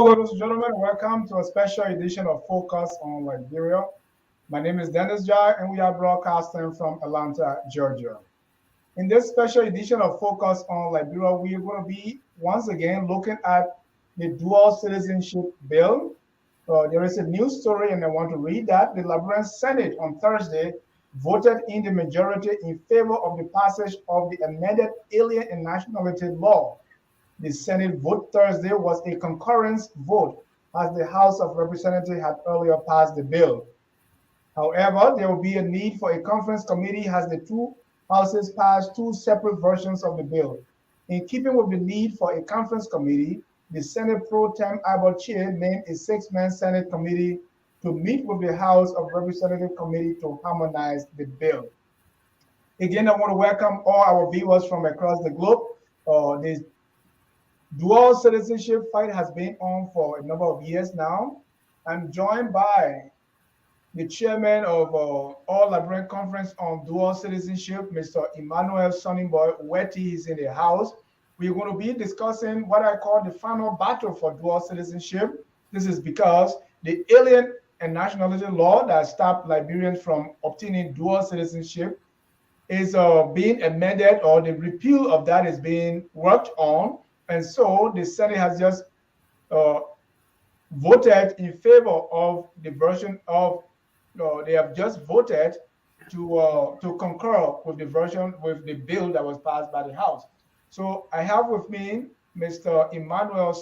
ladies and gentlemen. Welcome to a special edition of Focus on Liberia. My name is Dennis Jai, and we are broadcasting from Atlanta, Georgia. In this special edition of Focus on Liberia, we are going to be once again looking at the dual citizenship bill. There is a news story, and I want to read that. The Liberian Senate on Thursday voted in the majority in favor of the passage of the amended Alien and Nationality Law. The Senate vote Thursday was a concurrence vote, as the House of Representatives had earlier passed the bill. However, there will be a need for a conference committee as the two houses pass two separate versions of the bill. In keeping with the need for a conference committee, the Senate Pro Tem Albert Chair named a six-man Senate committee to meet with the House of Representatives committee to harmonize the bill. Again, I want to welcome all our viewers from across the globe. The dual citizenship fight has been on for a number of years now. I'm joined by the chairman of All Liberian Conference on Dual Citizenship, Mr. Emmanuel Wettee is in the house. We're going to be discussing what I call the final battle for dual citizenship. This is because the Alien and Nationality Law that stopped Liberians from obtaining dual citizenship is being amended, or the repeal of that is being worked on. And so the Senate has just voted in favor of the version of, they have just voted to concur with the version, with the bill that was passed by the House. So I have with me Mr. Emmanuel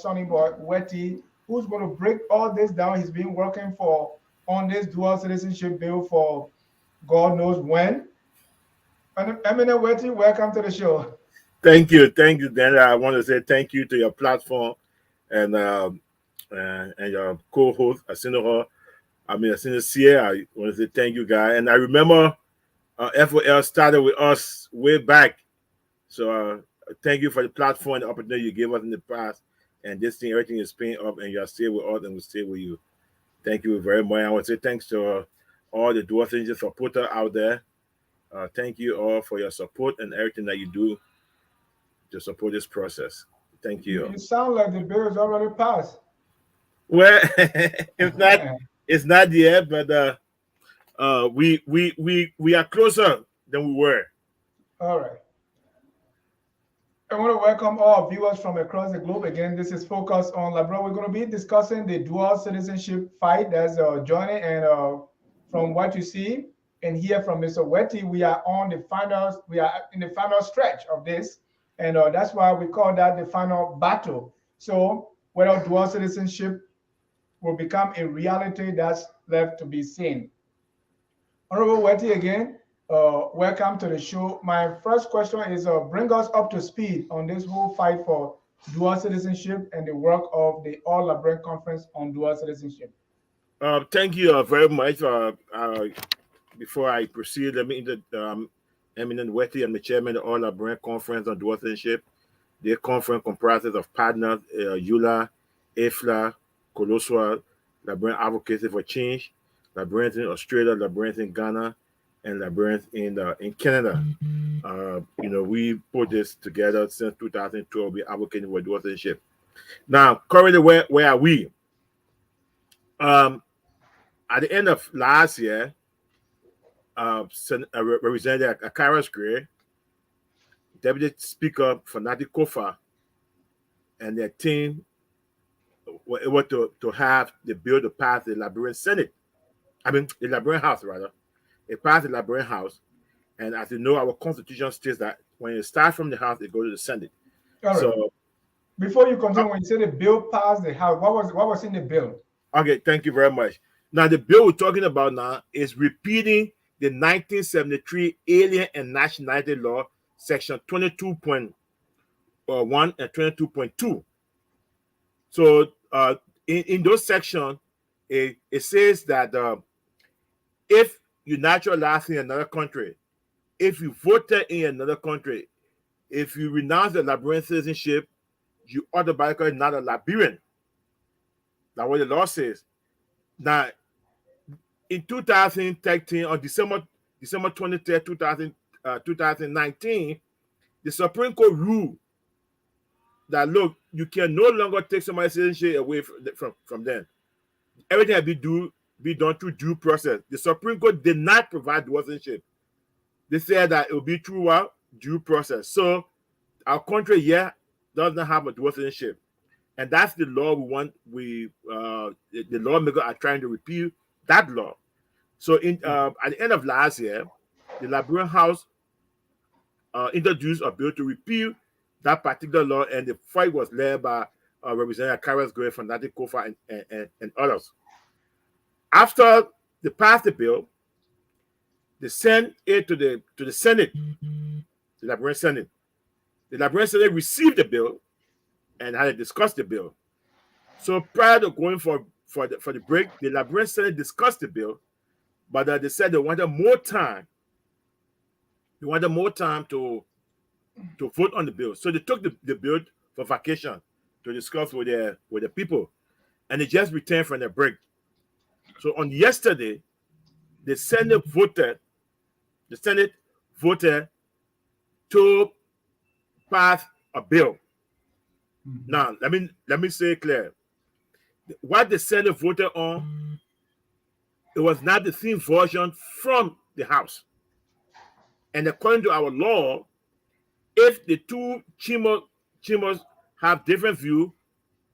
Wettee, who's going to break all this down. He's been working on this dual citizenship bill for God knows when. And Emmanuel Wettee, welcome to the show. Thank you, Dan. I want to say thank you to your platform and your co-host, Asinora. I want to say thank you, guys. And I remember FOL started with us way back. So thank you for the platform and the opportunity you gave us in the past. And this thing, everything is paying up, and you are still with us, and we stay with you. Thank you very much. I want to say thanks to all the dual citizenship supporters out there. Thank you all for your support and everything that you do to support this process. Thank you. You sound like the bill is already passed. Well, it's not yet, but we are closer than we were. All right. I want to welcome all viewers from across the globe. Again, this is Focus on Liberia. We're going to be discussing the dual citizenship fight that's joining, and from what you see and hear from Mr. Wettee, we are in the final stretch of this. And that's why we call that the final battle. So whether dual citizenship will become a reality, that's left to be seen. Honorable Wettee, again, welcome to the show. My first question is bring us up to speed on this whole fight for dual citizenship and the work of the All Liberian Conference on Dual Citizenship. Thank you very much. Before I proceed, let me introduce Emmanuel Wettee. I'm the chairman of the All Liberian Conference on Dual Citizenship. The conference comprises of partners, EULA, AFLA, Colossal, Liberian Advocacy for Change, Liberians in Australia, Liberians in Ghana, and Liberians in Canada. We put this together since 2012. We're advocating for dual citizenship. Now, currently, where are we? At the end of last year, Representative Akaras Gray, Deputy Speaker Fanati Kofa, and their team were able to have the bill to pass the Liberian Senate. The Liberian House, rather. It passed the Liberian House. And as you know, our Constitution states that when it starts from the House, it goes to the Senate. All so, right. Before you continue, when you say the bill passed the House, what was in the bill? Okay, thank you very much. Now, the bill we're talking about now is repeating the 1973 Alien and Nationality Law, Section 22.1 and 22.2. So, in those sections, it says that if you naturalize in another country, if you voted in another country, if you renounce the Liberian citizenship, you automatically not a Liberian. That's what the law says. Now, in 2013, on December 23rd, 2019, the Supreme Court ruled that look, you can no longer take somebody's citizenship away from them. Everything has be done through due process. The Supreme Court did not provide dual citizenship. They said that it will be through what? Due process. So our country, does not have a dual citizenship. And that's the law we want. The lawmakers are trying to repeal that law. So at the end of last year, the Liberian House introduced a bill to repeal that particular law, and the fight was led by Representative Karas Gray from Nati Kofa and others. After they passed the bill, they sent it to the Senate, the Liberian Senate. The Liberian Senate received the bill and had to discuss the bill. So prior to going for the break, the Liberian Senate discussed the bill, but they said they wanted more time. They wanted more time to vote on the bill. So they took the bill for vacation to discuss with the people, and they just returned from their break. So on yesterday, the Senate voted to pass a bill. Now, let me say it clear. What the Senate voted on, it was not the same version from the House. And according to our law, if the two chambers have different view,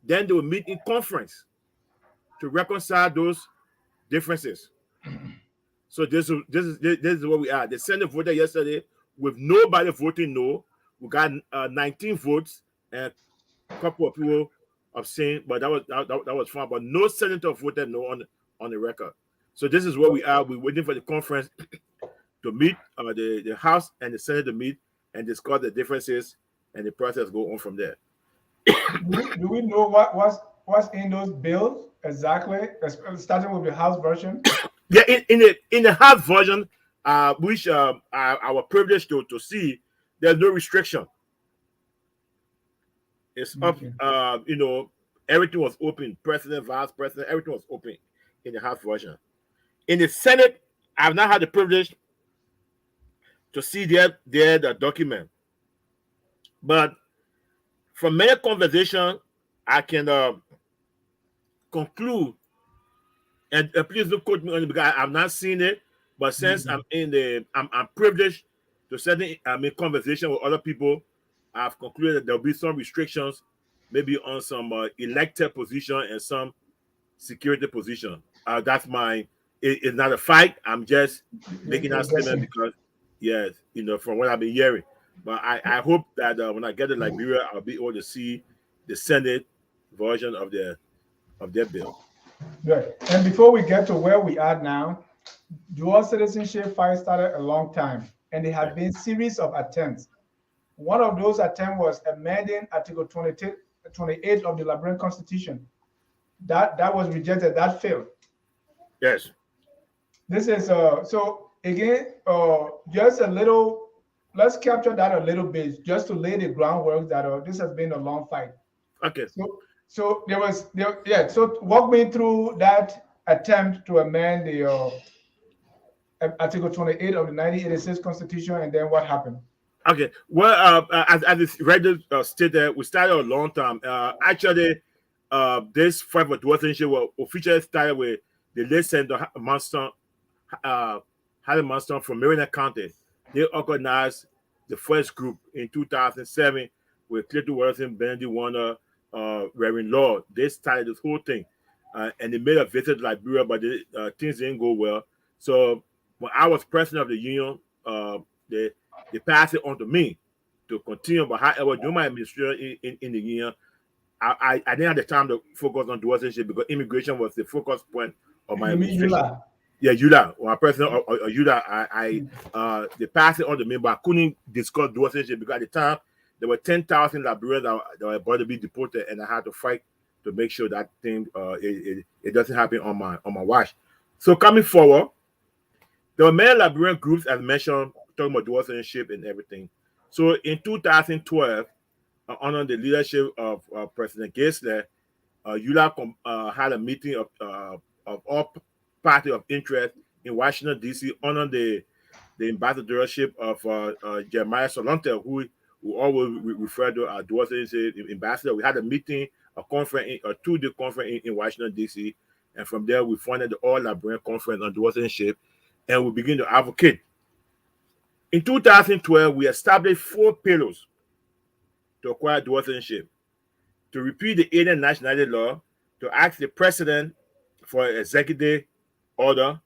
then they will meet in conference to reconcile those differences. So this is what we are. The Senate voted yesterday with nobody voting no. We got 19 votes and a couple of people abstained, but that was fine. But no senator voted no on the record. So this is where we are. We're waiting for the conference to meet, the House and the Senate to meet and discuss the differences, and the process go on from there. Do we know what's in those bills exactly? Starting with the House version. Yeah, in the House version, which our privilege to see, there's no restriction. It's Okay. up. Everything was open. President, vice president, everything was open in the House version. In the Senate, I've not had the privilege to see the document, but from many conversations, I can conclude. And please don't quote me on it because I've not seen it. But since I'm privileged to sit in conversation with other people, I've concluded that there'll be some restrictions, maybe on some elected position and some security position. That's it's not a fight. I'm just making that statement because, yes, from what I've been hearing. But I hope that when I get to Liberia, I'll be able to see the Senate version of their bill. Right. And before we get to where we are now, dual citizenship fight started a long time, and there have been series of attempts. One of those attempts was amending Article 28 of the Liberian Constitution. That was rejected. That failed. Yes. This is so again, just a little. Let's capture that a little bit, just to lay the groundwork that this has been a long fight. Okay. So So walk me through that attempt to amend the Article 28 of the 1986 Constitution, and then what happened? Okay. Well, as it's ready stated, we started a long time. Actually, this fight for dual citizenship was officially started with the late Senator Harry Manston from Maryland County. They organized the first group in 2007 with Clayton Wilson, Benedict Warner, Reverend Law. They started this whole thing, and they made a visit to Liberia, but things didn't go well. So when I was president of the union, they passed it on to me to continue. But however, during my administration in the union, I didn't have the time to focus on dual citizenship because immigration was the focus point of my administration. Yeah, Yula, my president of Yula, they passed it on to me, but I couldn't discuss dual citizenship because at the time there were 10,000 Liberians that were about to be deported, and I had to fight to make sure that thing it doesn't happen on my watch. So coming forward, there were many Liberian groups, as mentioned, talking about dual citizenship and everything. So in 2012, under the leadership of President Gisler, Yula had a meeting of all parties of interest in Washington, D.C., under the ambassadorship of Jeremiah Solante, who we always refer to our dual citizenship ambassador. We had a meeting, a conference, a 2-day conference in Washington, D.C., and from there we funded the All Liberian Conference on dual citizenship, and we begin to advocate. In 2012, we established 4 pillars to acquire dual citizenship: to repeal the alien nationality law, to ask the president for an executive order,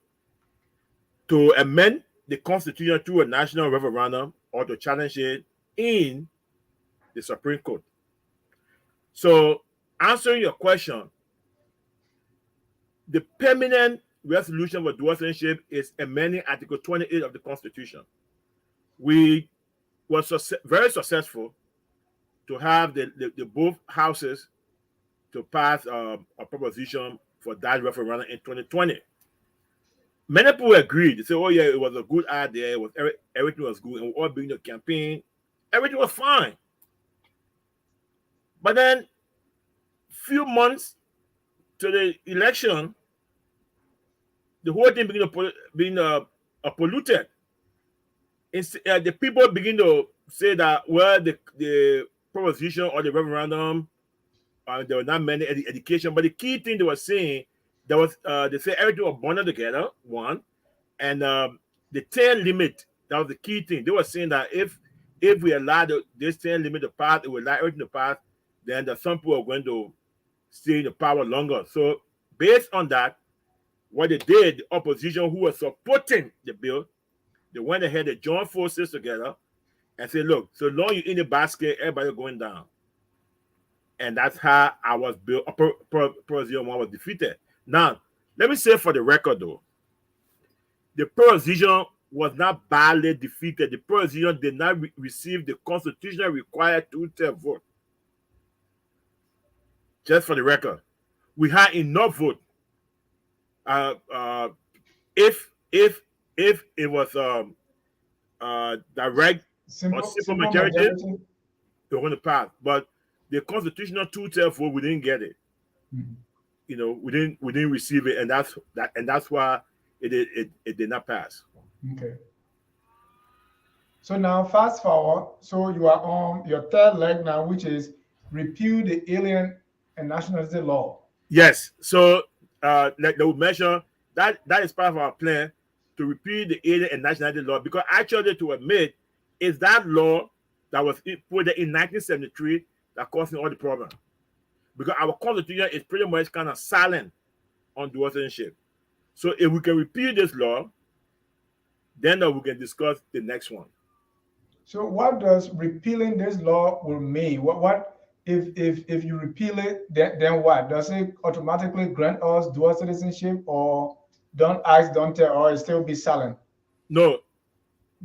to amend the Constitution through a national referendum, or to challenge it in the Supreme Court. So, answering your question, the permanent resolution for dual citizenship is amending Article 28 of the Constitution. We were very successful to have the both houses to pass a proposition for that referendum in 2020. Many people agreed. They said, "Oh yeah, it was a good idea. It was everything was good, and we all began the campaign. Everything was fine." But then, few months to the election, the whole thing began to be polluted. The people begin to say that, well, the proposition or the referendum, there were not many education, but the key thing they were saying, there was they say everything was bonded together, one, and the 10 limit, that was the key thing. They were saying that if we allowed this 10 limit to pass, it would allow everything to pass, then some people are going to stay in the power longer. So based on that, what they did, the opposition who was supporting the bill, they went ahead and joined forces together and said, look, so long you're in the basket, everybody going down. And that's how our bill, Pro 01 was defeated. Now, let me say for the record though, the Pro was not badly defeated. The Pro did not receive the constitutional required 2/3 vote. Just for the record, we had enough vote. If it was direct or simple majority, they were going to pass. But the constitutional 2/3 vote, we didn't get it. Mm-hmm. You know, we didn't receive it, and that's why it did not pass. Okay. So now, fast forward. So you are on your third leg now, which is repeal the alien and nationality law. Yes. So, like they would mention, that is part of our plan to repeal the alien and nationality law, because actually, to admit, is that law that was put in 1973 that caused all the problem. Because our constitution is pretty much kind of silent on dual citizenship. So if we can repeal this law, then we can discuss the next one. So what does repealing this law will mean? What if you repeal it, then what? Does it automatically grant us dual citizenship, or don't ask, don't tell, or it still be silent? No.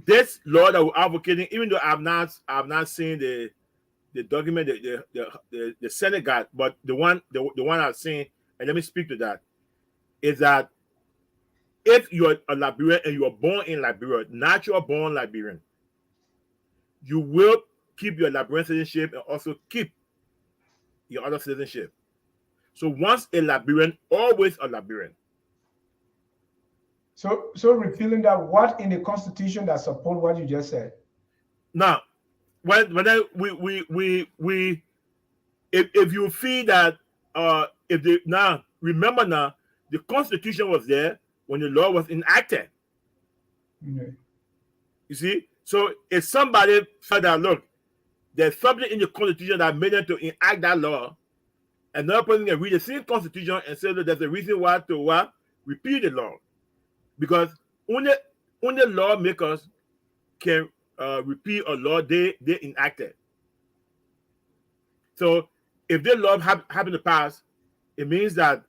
This law that we're advocating, even though I've not seen the document the Senate got, but the one I've seen, and let me speak to that, is that if you're a Liberian and you are born in Liberia, natural born Liberian, you will keep your Liberian citizenship and also keep your other citizenship. So once a Liberian, always a Liberian. So repealing that, what in the Constitution that support what you just said? Now, when we if you feel that remember now, the Constitution was there when the law was enacted. Okay. You see, so if somebody said that, look, there's something in the Constitution that made them to enact that law, another person can read the same Constitution and say that there's a reason why to repeal the law, because only lawmakers can repeal a law they enacted. So if the law happened to pass, it means that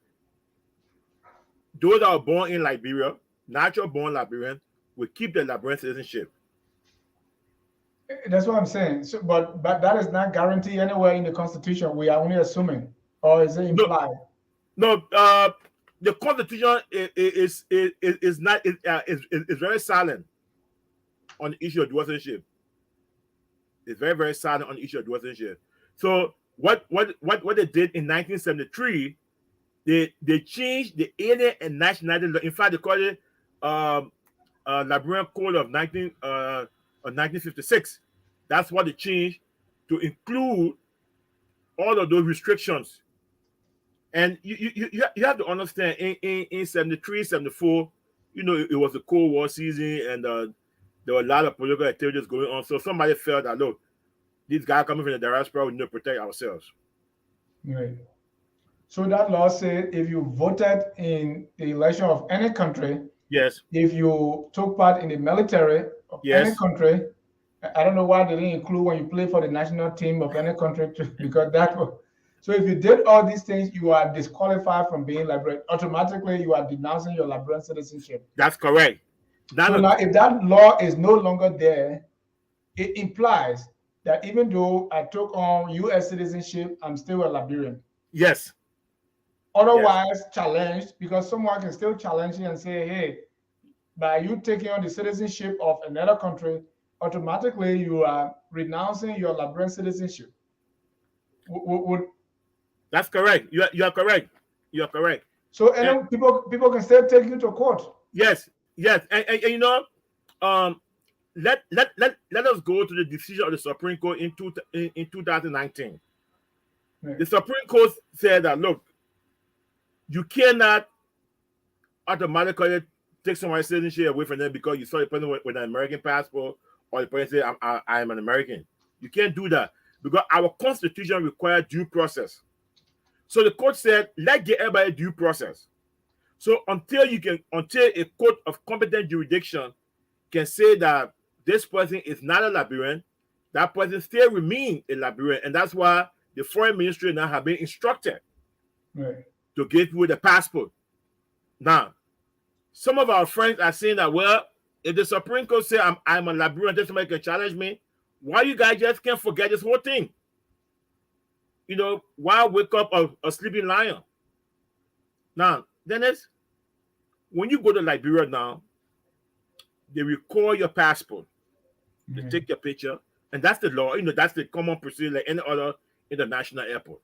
those that are born in Liberia, natural born Liberians, will keep their Liberian citizenship. That's what I'm saying. So, but that is not guaranteed anywhere in the Constitution. We are only assuming, or is it implied? No, the Constitution is very silent on the issue of dual citizenship. It's very, very silent on the issue of dual citizenship. So what they did in 1973, they changed the alien and nationality law. In fact, they call it Liberian Code of 1956. That's what they changed to include all of those restrictions. And you have to understand in 73, 74, it was the Cold War season, and there were a lot of political activities going on. So somebody felt that, look, these guys coming from the diaspora, we need to protect ourselves. Right. So that law said if you voted in the election of any country, Yes. if you took part in the military of any Yes. country, I don't know why they didn't include when you play for the national team of any country, because that was. So if you did all these things, you are disqualified from being Liberian. Automatically, you are denouncing your Liberian citizenship. That's correct. So now, if that law is no longer there, it implies that even though I took on U.S. citizenship, I'm still a Liberian. Yes. Otherwise, challenged, because someone can still challenge you and say, hey, by you taking on the citizenship of another country, automatically you are renouncing your Liberian citizenship. That's correct. You are correct. You are correct. So and people can still take you to court. Yes, yes, and let us go to the decision of the Supreme Court in 2019. Right. The Supreme Court said that, look, you cannot automatically take someone's citizenship away from them because you saw a person with an American passport, or the person say, I am an American. You can't do that because our Constitution requires due process. So the court said, let's give everybody due process. So until a court of competent jurisdiction can say that this person is not a Liberian, that person still remains a Liberian. And that's why the foreign ministry now have been instructed to give people the passport. Now, some of our friends are saying that, well, if the Supreme Court say I'm a Liberian, then somebody can challenge me, why you guys just can't forget this whole thing? Why wake up a sleeping lion? Now, Dennis, when you go to Liberia now, they record your passport. They take your picture, and that's the law. That's the common procedure like any other international airport.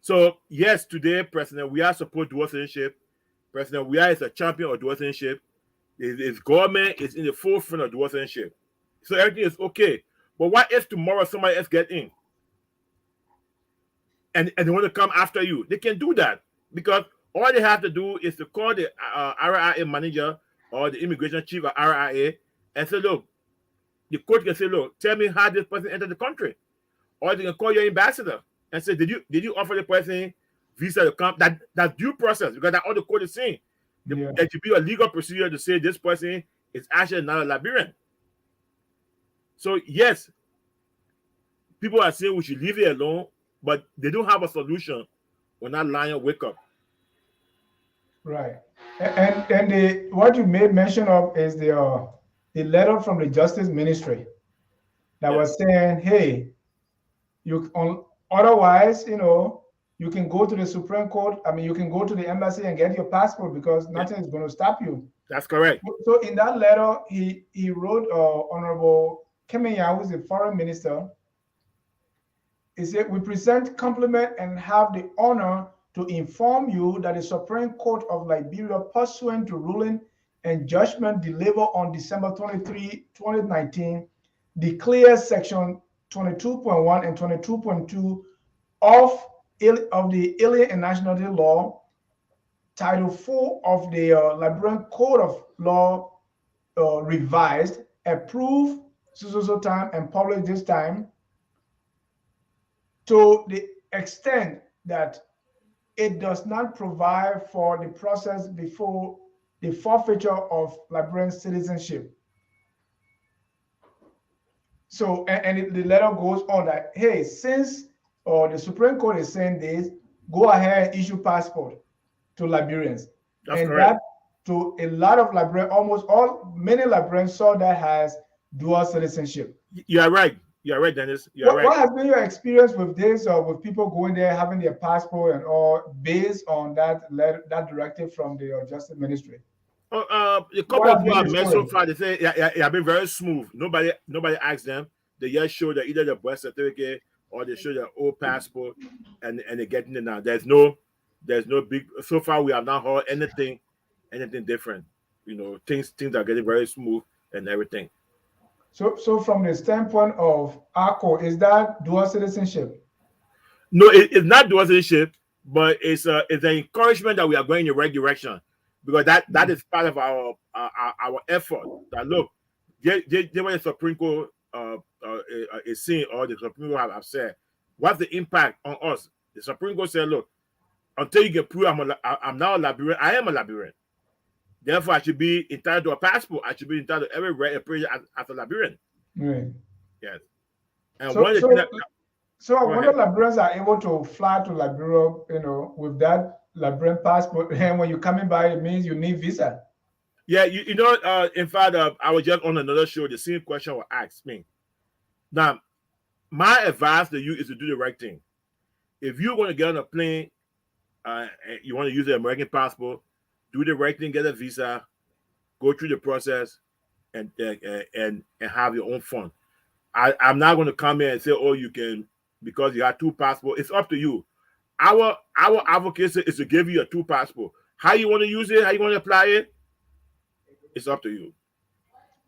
So, yes, today, President Weah supports dual citizenship. President Weah is a champion of dual citizenship. His government is in the forefront of dual citizenship. So everything is okay. But what if tomorrow somebody else get in? And they want to come after you? They can do that because all they have to do is to call the RIA manager or the immigration chief of RIA and say, look, the court can say, look, tell me how this person entered the country. Or they can call your ambassador and say, did you offer the person visa to come? That's due process because that's all the court is saying. There should be a legal procedure to say this person is actually not a Liberian. So, yes, people are saying we should leave it alone, but they don't have a solution when that lion wake up. Right. And what you made mention of is the letter from the Justice Ministry that was saying, hey, otherwise, you can go to the Supreme Court. I mean, you can go to the embassy and get your passport because nothing is going to stop you. That's correct. So in that letter, he wrote, Honorable Kemenya, who is the foreign minister. He said, we present compliment and have the honor to inform you that the Supreme Court of Liberia, pursuant to ruling and judgment delivered on December 23, 2019, declares Section 22.1 and 22.2 of the Alien and Nationality Law, Title 4 of the Liberian Code of Law revised, approved so time and published this time, to the extent that it does not provide for the process before the forfeiture of Liberian citizenship. So, and the letter goes on that, hey, since the Supreme Court is saying this, go ahead and issue passport to Liberians. That's and correct. That to a lot of Liberians, many Liberians saw that as dual citizenship. You are right. You are right, Dennis. You are right. What has been your experience with this, or with people going there having their passport and all based on that directive from the Justice Ministry? A couple of people I've met so far, they say it have been very smooth. Nobody asked them. They just show that either the birth certificate or they show their old passport, and they get in there now. There's no big. So far, we have not heard anything different. Things are getting very smooth and everything. So from the standpoint of ACO, is that dual citizenship? No, it's not dual citizenship, but it's an encouragement that we are going in the right direction, because that is part of our effort. That look, what the Supreme Court is saying, or the Supreme Court have said, what's the impact on us? The Supreme Court said, look, until you can prove I'm now a Liberian, I am a Liberian. Therefore, I should be entitled to a passport. I should be entitled to every right and privilege as a Liberian. Right. Yes. And So one of the things so that, so I go wonder ahead. Liberians are able to fly to Liberia, with that Liberian passport. And when you're coming by, it means you need visa. Yeah, in fact, I was just on another show. The same question was asked me. Now, my advice to you is to do the right thing. If you're going to get on a plane, and you want to use the American passport, do the right thing, get a visa, go through the process, and have your own fun. I'm not going to come here and say, oh, you can, because you have two passports. It's up to you. Our advocacy is to give you a two passport. How you want to use it, how you want to apply it, it's up to you.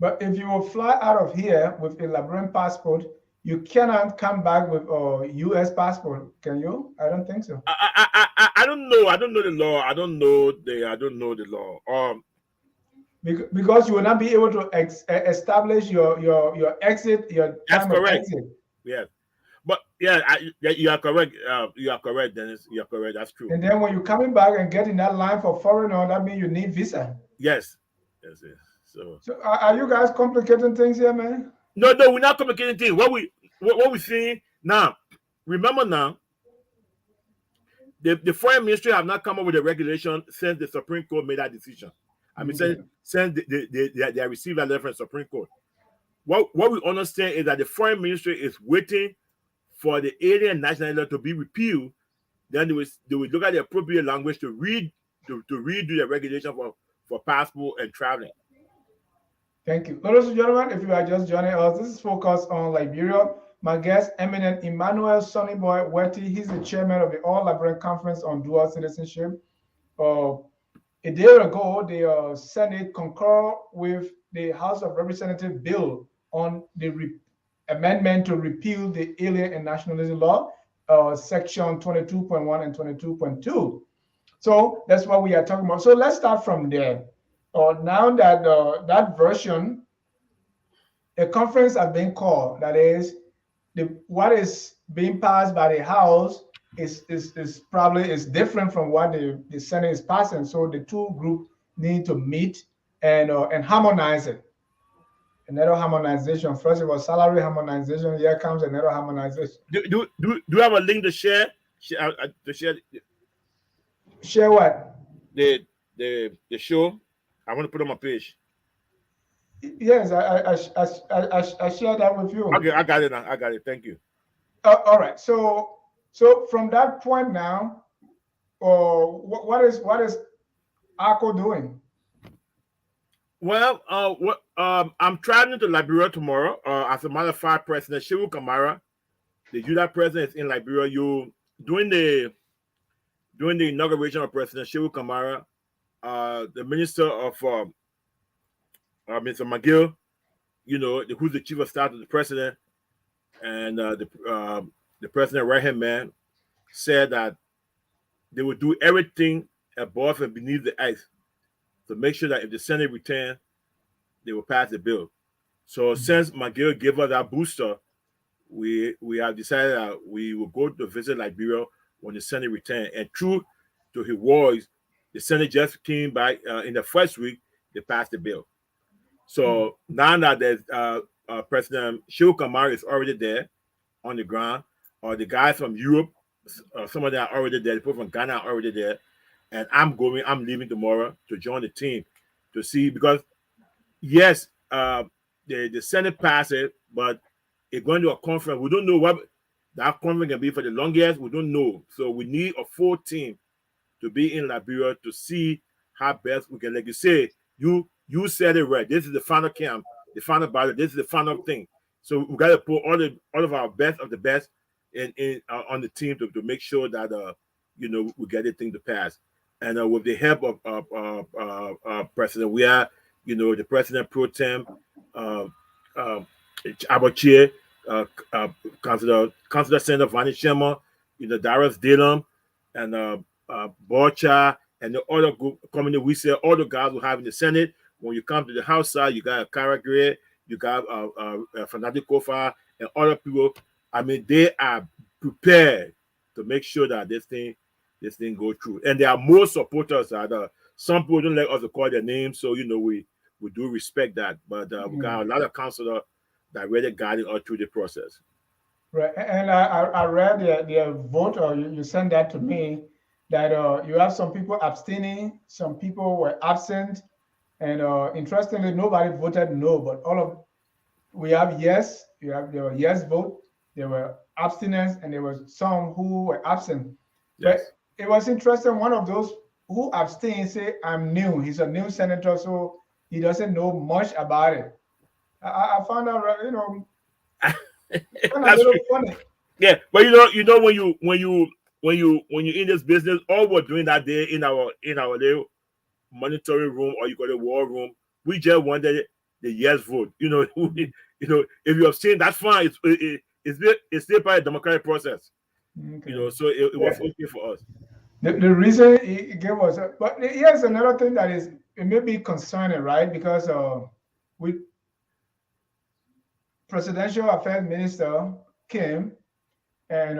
But if you will fly out of here with a Liberian passport, you cannot come back with a U.S. passport, can you? I don't think so. I don't know. I don't know the law. I don't know the law. Because you will not be able to establish your exit, your That's time of correct. exit. Yes, but yeah, you are correct. You are correct, Dennis. You are correct. That's true. And then when you're coming back and getting that line for foreigner, that means you need visa. Yes, yes. So So are you guys complicating things here, man? no, we're not communicating things. What we saying now? Remember now, the foreign ministry have not come up with a regulation since the Supreme Court made that decision. I mean, Okay. since they received that letter from the Supreme Court. What we understand is that the foreign ministry is waiting for the alien nationality to be repealed. Then they will look at the appropriate language to redo the regulation for passport and traveling. Thank you. Ladies and gentlemen, if you are just joining us, this is Focus on Liberia. My guest, eminent Emmanuel Sonnyboy Wettee. He's the chairman of the All Liberian Conference on Dual Citizenship. A day ago, the Senate concurred with the House of Representatives bill on the amendment to repeal the Alien and Nationalism Law, section 22.1 and 22.2. So that's what we are talking about. So let's start from there. Now that that version, a conference has been called. That is, what is being passed by the House is probably is different from what the Senate is passing. So the two groups need to meet and harmonize it. Another harmonization. First, it was salary harmonization. Here comes another harmonization. Do you have a link to share? Share what? The show? I want to put on my page. Yes, I share that with you. Okay, I got it now. I got it. Thank you. All right. So from that point now, what is ACO doing? Well, I'm traveling to Liberia tomorrow. As a matter of fact, President Shehu Kamara, the Judah president, is in Liberia. During the inauguration of President Shehu Kamara, the Minister of Mr. McGill, who's the chief of staff of the president, and the president right hand man, said that they would do everything above and beneath the ice to make sure that if the Senate return, they will pass the bill. So since McGill gave us that booster, we have decided that we will go to visit Liberia when the Senate return. And true to his words, the Senate just came back in the first week, they passed the bill. So now that there's President Shehu Kamara is already there on the ground, or the guys from Europe, some of them are already there, the people from Ghana are already there, and I'm leaving tomorrow to join the team to see, because yes, the Senate passed it, but it's going to a conference. We don't know what that conference can be for the longest. We don't know. So we need a full team to be in Liberia to see how best we can, like you say, you said it right. This is the final camp, the final battle. This is the final thing. So we got to put all of our best of the best in on the team to make sure that we get the thing to pass. And with the help of President, we are the President pro tem, Abache, uh, Councilor Senator Vani Sherman, Darius Dillon, and Borcha, and the other group community. We say all the guys who have in the Senate. When you come to the House side, you got Kara Gray, you got Fanatic Kofa, and other people. I mean, they are prepared to make sure that this thing go through. And there are more supporters that some people don't like us to call their names, so we do respect that. But we got a lot of councilors that really guiding us through the process. Right, and I read the vote, or you sent that to me, that you have some people abstaining, some people were absent, and interestingly, nobody voted no, but we have yes, there were yes vote, there were abstinence, and there was some who were absent. But Yes. it was interesting. One of those who abstained say, "I'm new." He's a new senator, so he doesn't know much about it. I found out, kind of a That's little true. funny. Yeah, but when you in this business, all we're doing that day in our little monitoring room, or you call it war room, we just wanted the yes vote. If you have seen, that's fine. It's still part of the democratic process. Okay. So it Yeah. was okay for us. The reason he gave us, but here's another thing that is, it may be concerning, right? Because we presidential affairs minister came and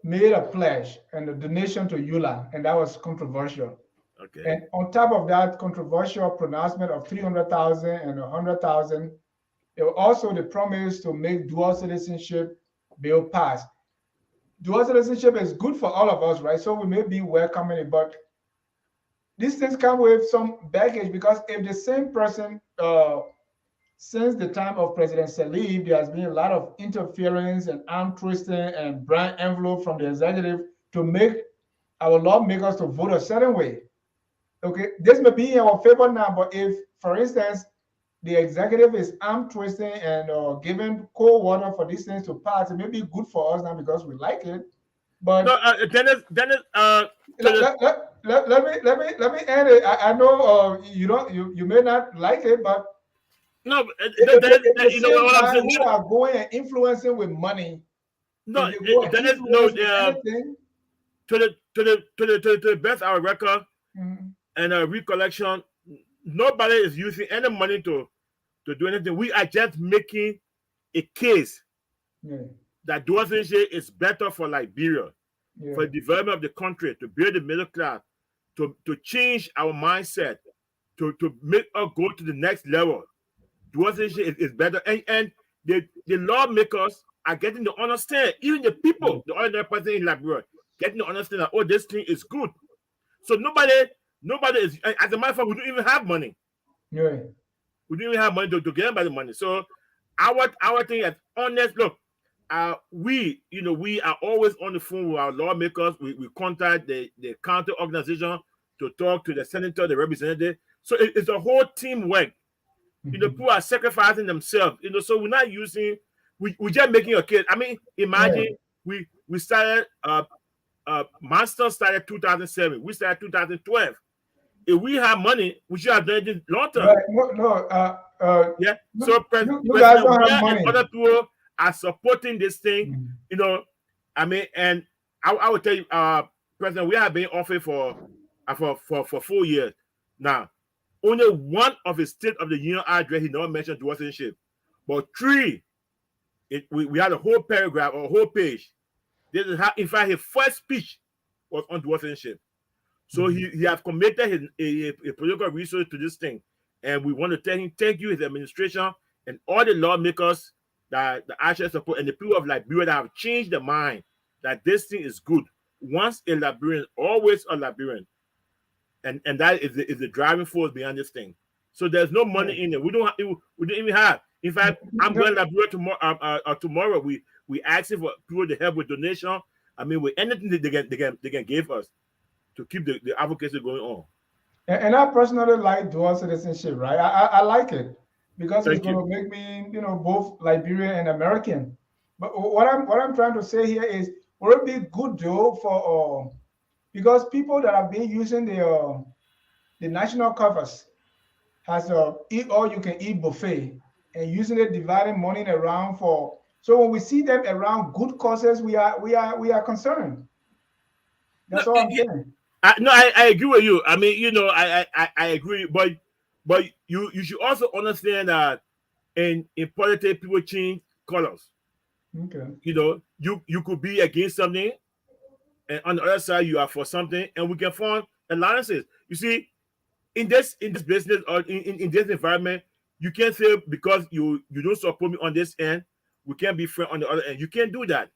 made a pledge and a donation to EULA, and that was controversial. Okay. And on top of that controversial pronouncement of 300,000 and 100,000, there was also the promise to make dual citizenship bill pass. Dual citizenship is good for all of us, right? So we may be welcoming it, but these things come with some baggage, because if the same person, since the time of President Salih, there has been a lot of interference and arm twisting and brand envelope from the executive to make our lawmakers to vote a certain way. Okay, this may be in our favor now, but if, for instance, the executive is arm twisting and giving cold water for these things to pass, it may be good for us now because we like it. No, But Dennis, to let, the let, let, let me end it. I know you don't you may not like it, but no, if the You know same what I'm guy saying? who are going and influencing with money, No, if they go and Dennis, no, influence with anything, to the best of our record mhm, and recollection, nobody is using any money to do anything. We are just making a case yeah, that Dawsonshire is better for Liberia, yeah, for the development of the country, to build the middle class, to change our mindset, to make us go to the next level. Dawsonshire is better. And the lawmakers are getting to understand, even the people, the ordinary person in Liberia, getting to understand that, oh, this thing is good. So nobody is, as a matter of fact, we don't even have money. yeah, We don't even have money to get anybody money. So our thing is honest. Look, we are always on the phone with our lawmakers. We contact the county organization to talk to the senator, the representative. So it's a whole teamwork. mhm, People are sacrificing themselves. So we're not using. We just making a case. I mean, yeah. imagine we started. Master started 2007. We started 2012. If we have money, we should have done it long term. Right. No, no. Yeah. So You guys President don't have Weah and money. other people are supporting this thing. Mhm. I mean, and I would tell you, President Weah have been offered for 4 years now. Only one of his State of the Union address he never mentioned citizenship, but three, we had a whole paragraph or a whole page. This is how, in fact, his first speech was on citizenship. So he has committed a political resource to this thing. And we want to tell him, thank you, his administration, and all the lawmakers that the actual support, and the people of Liberia that have changed their mind that this thing is good. Once a Liberian, always a Liberian. And that is the driving force behind this thing. So there's no Yeah. money in it. We don't even have. In fact, I'm No, going to Liberia tomorrow. We asking for people to help with donation. I mean, with anything that they can give us to keep the advocacy going on. and I personally like dual citizenship, right? I like it because it's Thank going you. to make me, both Liberian and American. But what I'm trying to say here is, would it be good though for because people that have been using the national covers has a eat all you can eat buffet. and using it, dividing money around for. So when we see them around good causes, we are concerned. No, That's all I'm saying. I agree with you. I mean, I agree, but you should also understand that in politics, people change colors. Okay. You could be against something, and on the other side, you are for something, and we can form alliances. You see, in this business or in this environment, you can't say because you don't support me on this end, we can't be friends on the other end. You can't do that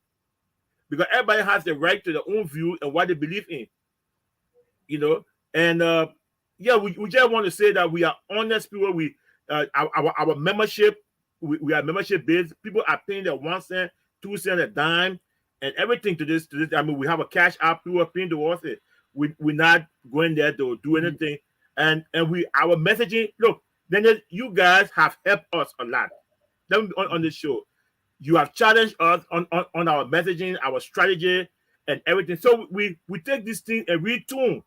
because everybody has the right to their own view and what they believe in. you know. And yeah, we just want to say that we are honest people. Our membership, we are membership based. People are paying their 1 cent, 2 cent, a dime, and everything to this. I mean, we have a cash app. People are paying towards it. We're not going there to do anything. And our messaging. Look, you guys have helped us a lot. Then on this show, you have challenged us on our messaging, our strategy, and everything. So we take this thing and retool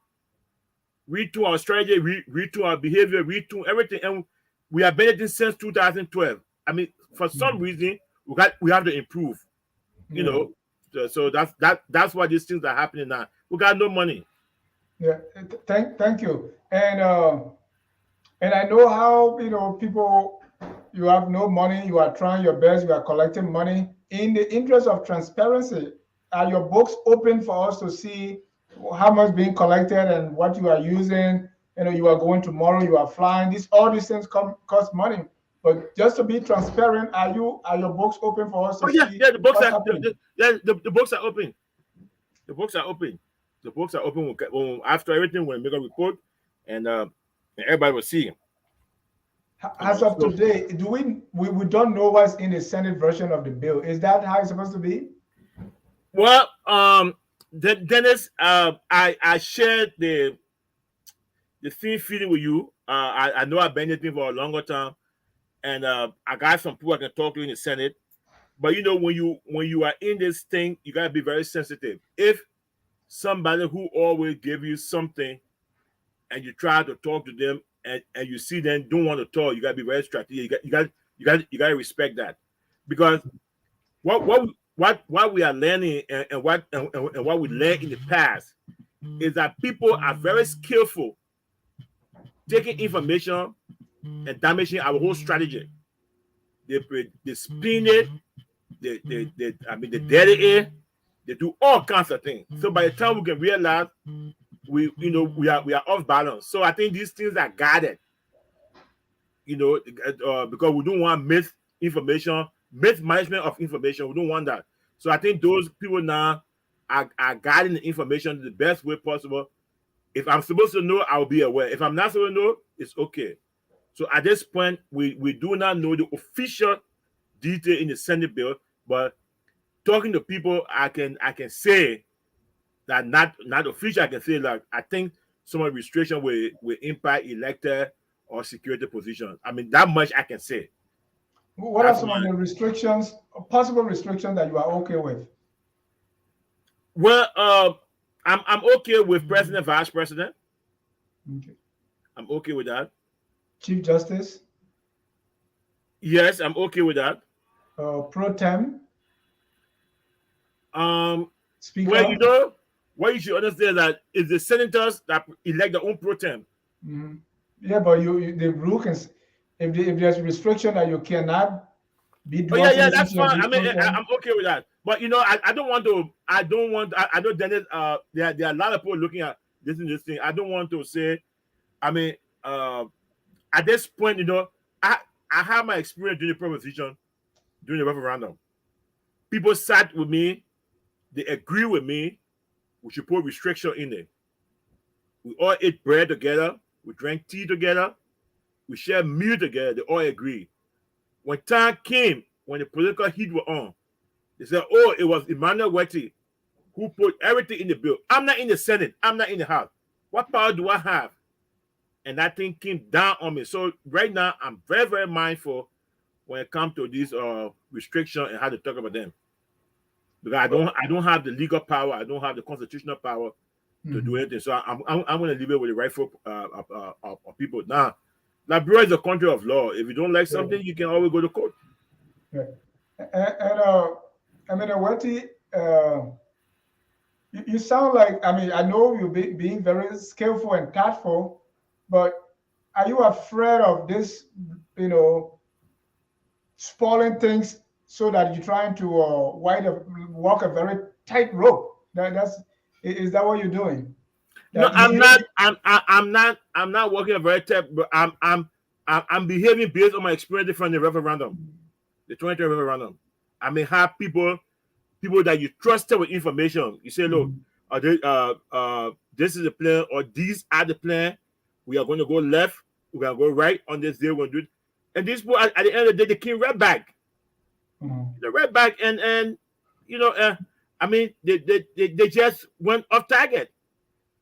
our strategy, retool our behavior, retool everything, and we have been at this since 2012. I mean, for some reason, we have to improve. You Yeah. know, so that's why these things are happening now. We got no money. Yeah. Thank you. And I know how people. You have no money. You are trying your best. You are collecting money in the interest of transparency. Are your books open for us to see how much being collected and what you are using? You are going tomorrow. You are flying. All these things cost money. But just to be transparent, are your books open for us Oh to yeah, see yeah. The books what's are happening? the books are open. The books are open. The books are open. After everything, we'll make a report, and everybody will see. As of So today, do we don't know what's in the Senate version of the bill? Is that how it's supposed to be? well, Dennis, I shared the same feeling with you. I know I've been anything for a longer time, and I got some people I can talk to in the Senate. But when you are in this thing, you gotta be very sensitive. If somebody who always give you something and you try to talk to them and you see them don't want to talk, you gotta be very strategic. You gotta respect that. Because what we are learning and what we learned in the past is that people are very skillful taking information and damaging our whole strategy. They spin it, they dirty it, they do all kinds of things. So by the time we can realize we are off balance. So I think these things are guarded, because we don't want misinformation, mismanagement of information. We don't want that. So I think those people now are guiding the information the best way possible. If I'm supposed to know, I'll be aware. If I'm not supposed to know, it's okay. So at this point, we do not know the official detail in the Senate bill, but talking to people, I can say that not official. I can say like I think some of the restriction will impact elected or security positions. I mean that much I can say. What are That's some of my the restrictions, possible restrictions that you are okay with? well. I'm okay with president, vice president. Okay. I'm okay with that. Chief Justice, Yes, I'm okay with that. pro tem, Um, well, Speaker. what you should understand that is the senators that elect their own pro tem. Mhm. Yeah, but the rule can, if there's restriction that you cannot be Oh yeah, dual yeah, that's citizenship, fine. be I mean, pro tem. I'm okay with that. But I don't want to. I don't want. I know Dennis. There are a lot of people looking at this thing. I don't want to say. I mean, uh, at this point, I have my experience during the proposition, during the referendum. People sat with me. They agree with me. We should put restriction in it. We all ate bread together. We drank tea together. We shared meal together. They all agree. When time came, when the political heat were on, they said, "Oh, it was Emmanuel Wettee who put everything in the bill. I'm not in the Senate. I'm not in the House. What power do I have?" And that thing came down on me. So right now, I'm very, very mindful when it comes to these restrictions and how to talk about them. Because I don't have the legal power. I don't have the constitutional power to do Mhm. anything. So I'm going to leave it with the rightful people. Now, Liberia is a country of law. If you don't like Yeah. something, you can always go to court. Yeah. And I mean, Wettee, you sound like, I mean, I know you're being very skillful and tactful, but are you afraid of this, you know, spoiling things so that you're trying to walk a very tight rope? Is that what you're doing? No, That I'm you, not. I'm not working a very tough. But I'm behaving based on my experience from the referendum, the 2020 referendum. I may have people that you trusted with information. You say, look, Mhm. this is the plan, or these are the plan. We are going to go left. We're going to go right on this day. We're going to do it. And these people, at the end of the day, they came right back. Mhm. They right back, and you know, I mean, they just went off target.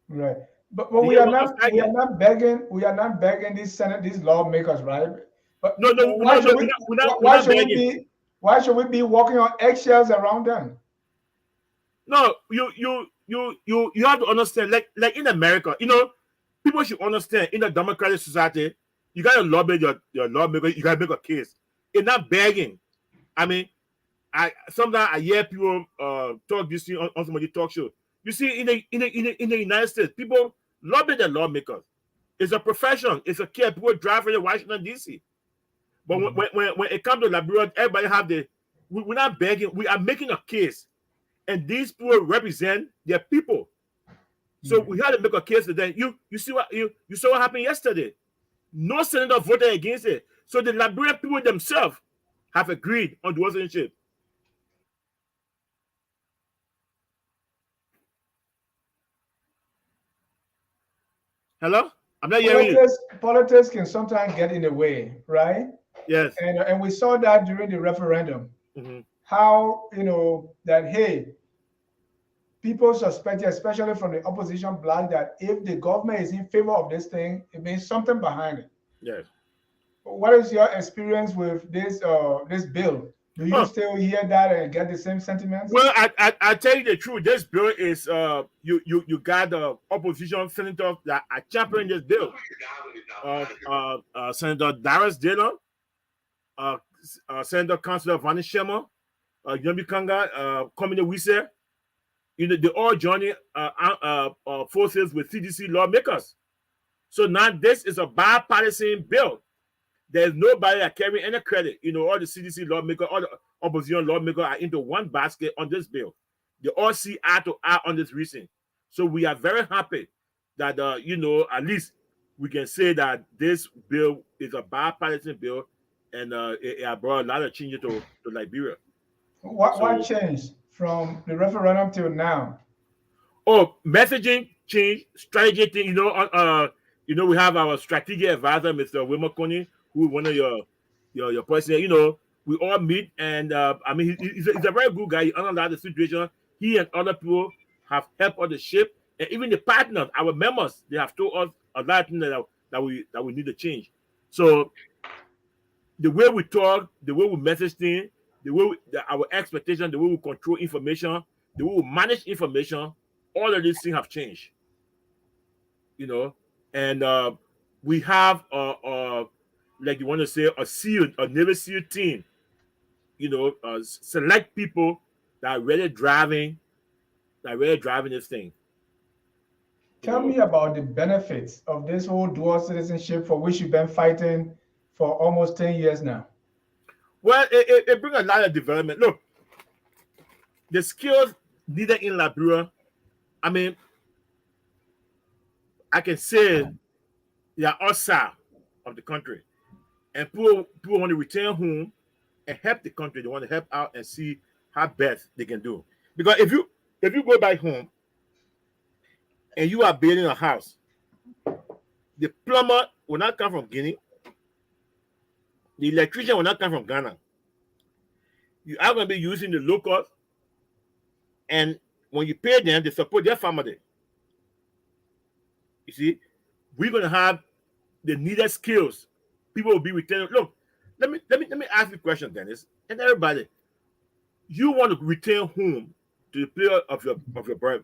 Right. But They we just are went off not target. these Senate, these lawmakers, right? But No, no, why should we we're why not should we begging. be walking on eggshells around them? No, you have to understand, like in America, you know, people should understand in a democratic society, you gotta lobby your lawmaker, you gotta make a case. It's not begging. I mean, I sometimes I hear people talk this thing on somebody talk show. You see, in the United States, people lobby their lawmakers. It's a profession, it's a care. People drive in Washington DC. But Mhm. when it comes to Liberia, everybody have we're not begging, we are making a case. And these people represent their people. So Mhm. we had to make a case to them. You see what you saw what happened yesterday. No senator voted against it. So the Liberian people themselves have agreed on the citizenship. Hello? I'm not hearing you. Politics can sometimes get in the way, right? Yes. And we saw that during the referendum, Hmm. how that hey, people suspected, especially from the opposition bloc, that if the government is in favor of this thing, it means something behind it. Yes. What is your experience with this bill? Do you Oh, still hear that and get the same sentiments? well, I tell you the truth. This bill is you got the opposition senators that are championing this bill. Senator Darius Dillon, uh, Senator Councilor Vani Sherman, Yomi Kanga, Komine Wise, they all joining forces with CDC lawmakers. So now this is a bipartisan bill. There's nobody that carry any credit. All the CDC lawmakers, all the opposition lawmakers are into one basket on this bill. They all see eye to eye on this reason. So we are very happy that at least we can say that this bill is a bipartisan bill, and it brought a lot of changes to Liberia. What So changed from the referendum till now? messaging change, strategy thing. We have our strategic advisor, Mr. Wilmer Coney, who is one of your president. We all meet, and I mean, he's a very good guy. He understands the situation. He and other people have helped on the ship, and even the partners, our members, they have told us a lot of things that we need to change. So the way we talk, the way we message things, our expectation, the way we control information, the way we manage information, all of these things have changed. You know, and we have like you want to say a Navy SEAL team. Select people that are really driving this thing. You Tell know, me about the benefits of this whole dual citizenship for which you've been fighting for almost 10 years now. well, it brings a lot of development. Look, the skills needed in Liberia. I mean, I can say they are outside of the country, and people want to return home and help the country. They want to help out and see how best they can do. Because if you go back home and you are building a house, the plumber will not come from Guinea, the electrician will not come from Ghana. You are going to be using the locals, and when you pay them, they support their family. You see, we're going to have the needed skills. People will be returning. Look, let me ask you a question, Dennis, and everybody. You want to return home to the place of your birth,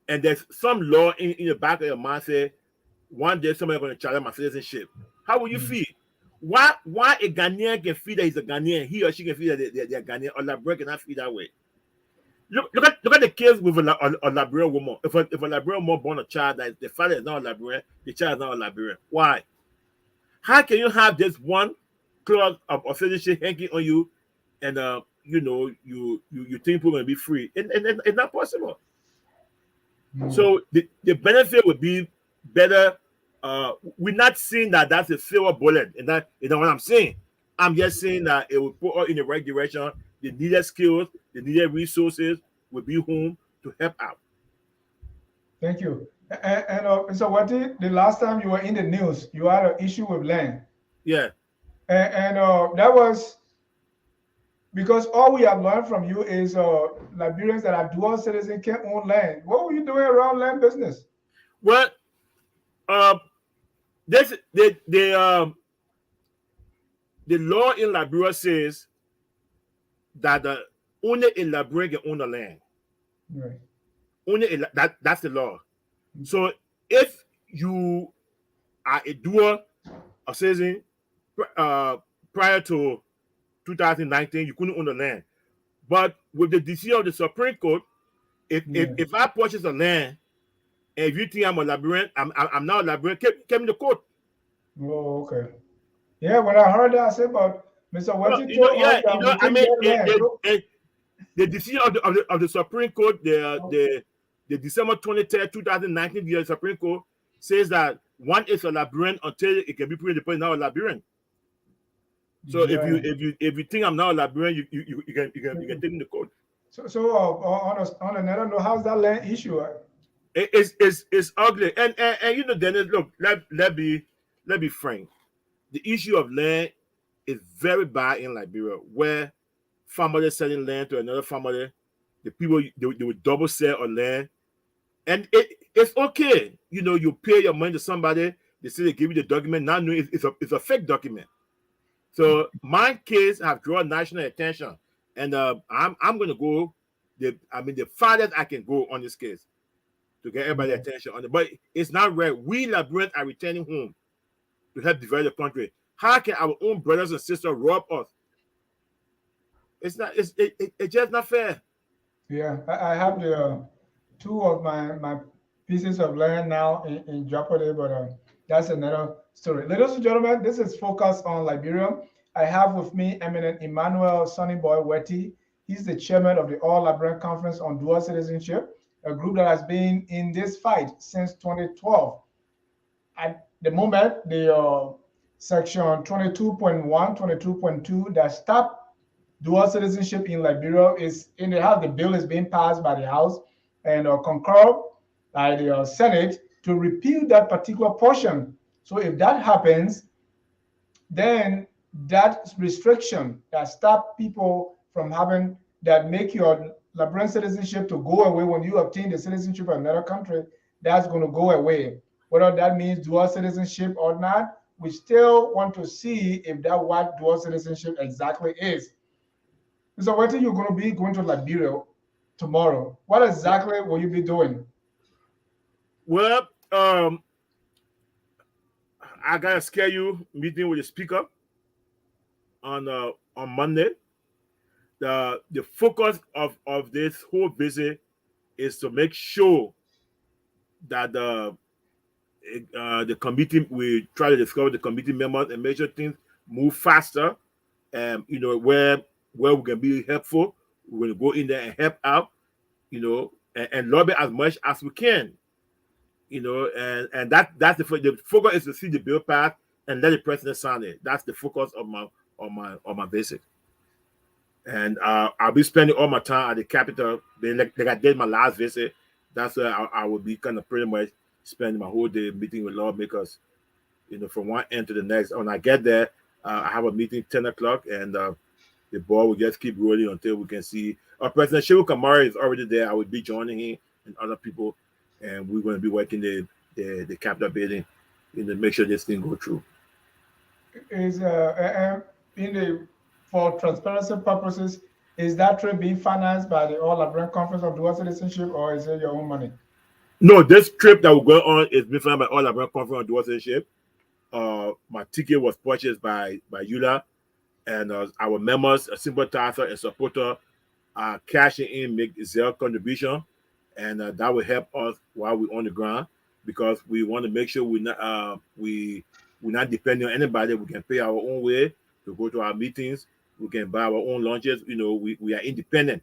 and there's some law in the back of your mind say one day somebody's going to challenge my citizenship. How will you feel? Why a Ghanaian can feel that he's a Ghanaian, he or she can feel that they're Ghanaian, or Liberian cannot feel that way? Look at the case with a Liberian woman. If a Liberian woman born a child that the father is not a Liberian, the child is not a Liberian. Why? How can you have this one clause of citizenship hanging on you, and you think people will be free? And it's not possible. So the benefit would be better. We're not saying that that's a silver bullet, and that what I'm saying. I'm just saying that it will put us in the right direction. The needed skills, the needed resources will be home to help out. Thank you. And so the last time you were in the news, you had an issue with land. Yeah. And that was because all we have learned from you is Liberians that are dual citizens can't own land. What were you doing around land business? Well, the law in Liberia says that only a Liberian can own the land. Right. Only that's the law. So if you are a dual citizen prior to 2019, you couldn't own the land. But with the decision of the Supreme Court, if I purchase a land, and if you think I'm a Liberian, I'm not a Liberian, came in the court. Oh, okay. Yeah, when I heard that, I said, "But Mr. Wettee told us that the decision of the Supreme Court, the December 23rd, 2019, the Supreme Court says that one is a Liberian until it can be proven the person not a Liberian. So if you think I'm not a Liberian, you can take me to court. So on another note, how's that land issue? It's ugly, and Dennis, look, let be frank. The issue of land is very bad in Liberia, where family selling land to another family, the people they would double sell on land, and it's okay. You pay your money to somebody, they say they give you the document, now knowing it's a fake document. So my case have drawn national attention, and I'm going to go the farthest I can go on this case to get everybody's attention on it. But it's not right. We Liberians are returning home to help develop the country. How can our own brothers and sisters rob us? It's just not fair. Yeah, I have the two of my pieces of land now in jeopardy, but that's another story. Ladies and gentlemen, this is Focus on Liberia. I have with me eminent Emmanuel Sonnyboy Wettee. He's the chairman of the All Liberian Conference on Dual Citizenship, a group that has been in this fight since 2012. At the moment, the section 22.1, 22.2 that stop dual citizenship in Liberia is in the House. The bill is being passed by the House and concurred by the Senate to repeal that particular portion. So if that happens, then that restriction that stop people from having, that make your Liberian citizenship to go away when you obtain the citizenship of another country, that's going to go away. Whether that means dual citizenship or not, we still want to see if that what dual citizenship exactly is. So what are you going to be going to Liberia tomorrow? What exactly will you be doing? Well, I got a schedule meeting with the speaker on Monday. The focus of this whole visit is to make sure that the committee, we try to discover the committee members and make sure things move faster. Where we can be helpful, we're going to go in there and help out, and lobby as much as we can, and that's the focus is to see the bill pass and let the president sign it. That's the focus of my visit. And I'll be spending all my time at the Capitol. Like I did my last visit. That's where I will be kind of pretty much spending my whole day meeting with lawmakers, from one end to the next. When I get there, I have a meeting 10 o'clock, and the ball will just keep rolling until we can see. President Shehu Kamara is already there. I will be joining him and other people, and we're going to be working the Capitol building, make sure this thing go through. Is for transparency purposes, is that trip being financed by the All Liberian Conference on Dual Citizenship, or is it your own money? No, this trip that we're going on is being financed by All Liberian Conference on Dual Citizenship. my ticket was purchased by Yula, and our members, a sympathizer and supporter, are cashing in, make zero contribution, and that will help us while we're on the ground, because we want to make sure we're not depending on anybody. We can pay our own way to go to our meetings. We can buy our own lunches. We are independent.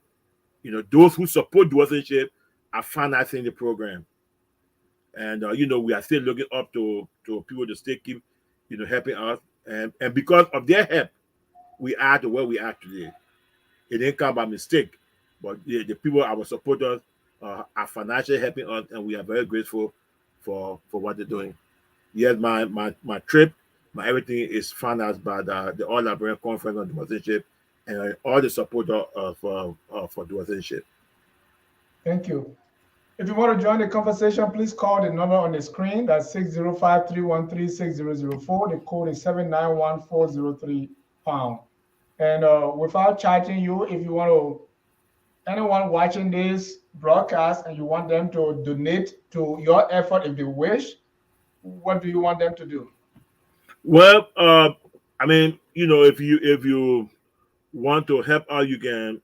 Those who support Citizenship are financing the program, and we are still looking up to people to still keep helping us, and because of their help, we are to where we are today. It didn't come by mistake, but the people, our supporters, are financially helping us, and we are very grateful for what they're doing. Yes, my trip, my everything is financed by the All Liberian Conference on Citizenship, and all the supporters for Citizenship. Thank you. If you want to join the conversation, please call the number on the screen. That's 605-313-6004. The code is 791-403#. And without charging you, if you want to, anyone watching this broadcast and you want them to donate to your effort if they wish, what do you want them to do? Well, I mean, if you want to help out, you can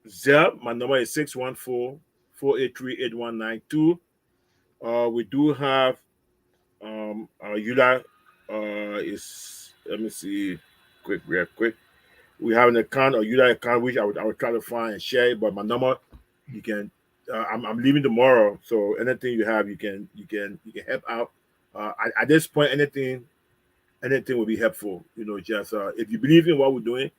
Zelle. My number is 614-483-8192. We do have Yula is, let me see, real quick. We have an account, or Yula account, which I would try to find and share it. But my number, you can. I'm leaving tomorrow, so anything you have, you can help out. At this point, anything will be helpful. Just if you believe in what we're doing,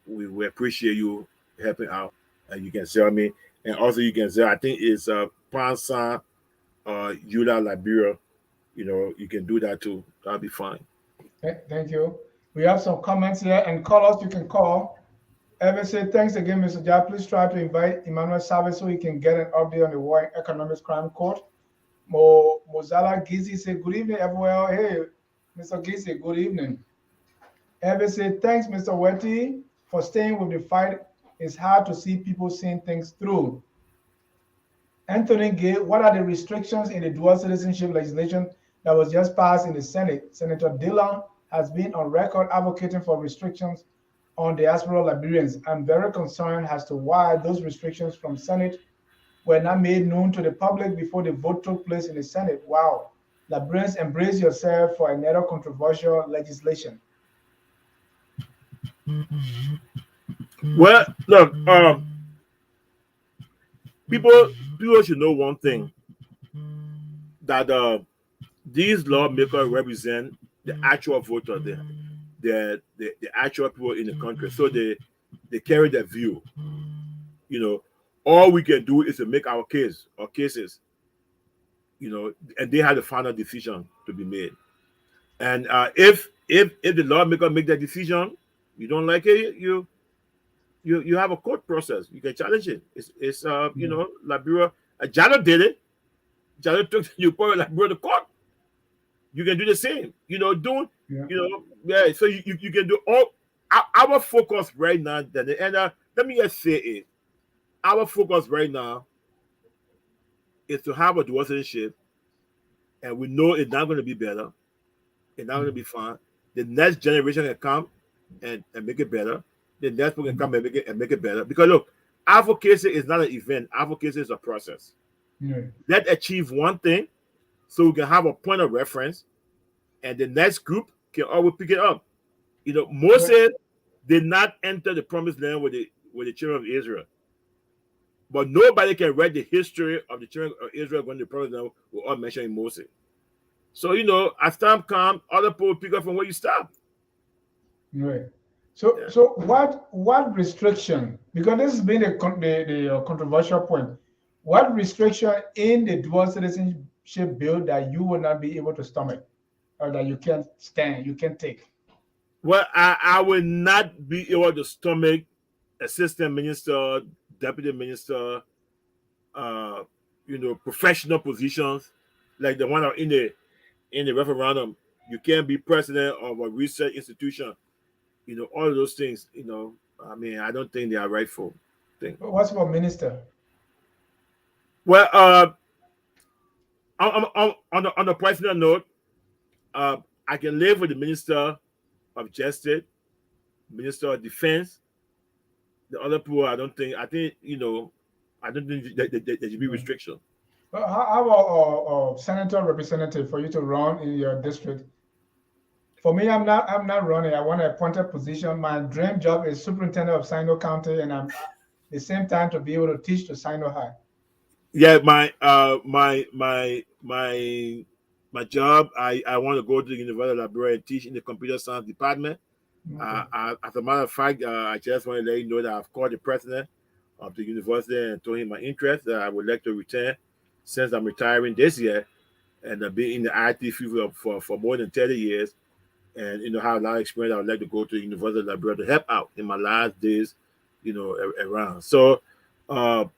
we appreciate you helping out, and you can sell me, and also you can sell. I think it's Pansan Yula Liberia. You can do that too. That'll be fine. Thank you. We have some comments here, and callers you can call. Ever say thanks again, Mr. Jai. Please try to invite Emmanuel Savage so he can get an update on the War Economics Crime Court. Mozala Gizi say good evening, everyone. Hey, Mr. Gizi, good evening. Ever say thanks, Mr. Wettee, for staying with the fight. It's hard to see people seeing things through. Anthony Gay, what are the restrictions in the dual citizenship legislation that was just passed in the Senate? Senator Dillon has been on record advocating for restrictions on diaspora Liberians. I'm very concerned as to why those restrictions from Senate were not made known to the public before the vote took place in the Senate. Wow. Liberians, embrace yourself for another controversial legislation. Well, look, people should know one thing, that these lawmakers represent the actual voter, the actual people in the country. So they carry their view. All we can do is to make our cases, and they have the final decision to be made. And if the lawmaker make that decision, you don't like it, you have a court process. You can challenge it. It's Liberia. Jalo did it. Jalo took Liberia to court. You can do the same. So you can do all. Our focus right now, and let me just say it. Our focus right now is to have a dual citizenship, and we know it's not going to be better. It's not going to be fun. The next generation can come and make it better. The next one can come and make it better. Because look, advocacy is not an event. Advocacy is a process. Let's achieve one thing, so we can have a point of reference, and the next group can always pick it up. Moses did not enter the promised land with the children of Israel, but nobody can write the history of the children of Israel going to the promised land without mentioning Moses. So as time comes, other people pick up from where you stop. Right. So what restriction? Because this has been the controversial point. What restriction in the dual citizenship bill that you will not be able to stomach, or that you can't stand, you can't take? Well, I will not be able to stomach assistant minister, deputy minister, professional positions like the one in the referendum. You can't be president of a research institution. All of those things. I don't think they are rightful thing. What's for minister? Well, On a personal note, I can live with the Minister of Justice, Minister of Defense. The other people, I don't think. I think I don't think there should be restriction. How about senator representative for you to run in your district? For me, I'm not running. I want an appointed position. My dream job is superintendent of Sino County, and I'm at the same time to be able to teach to Sino High. Yeah, my job. I want to go to the University of Liberia and teach in the computer science department. Okay. As a matter of fact, I just want to let you know that I've called the president of the university and told him my interest that I would like to return since I'm retiring this year, and I've been in the IT field for more than 30 years, and have a lot of experience. I would like to go to the University of Liberia to help out in my last days, around. So, I'm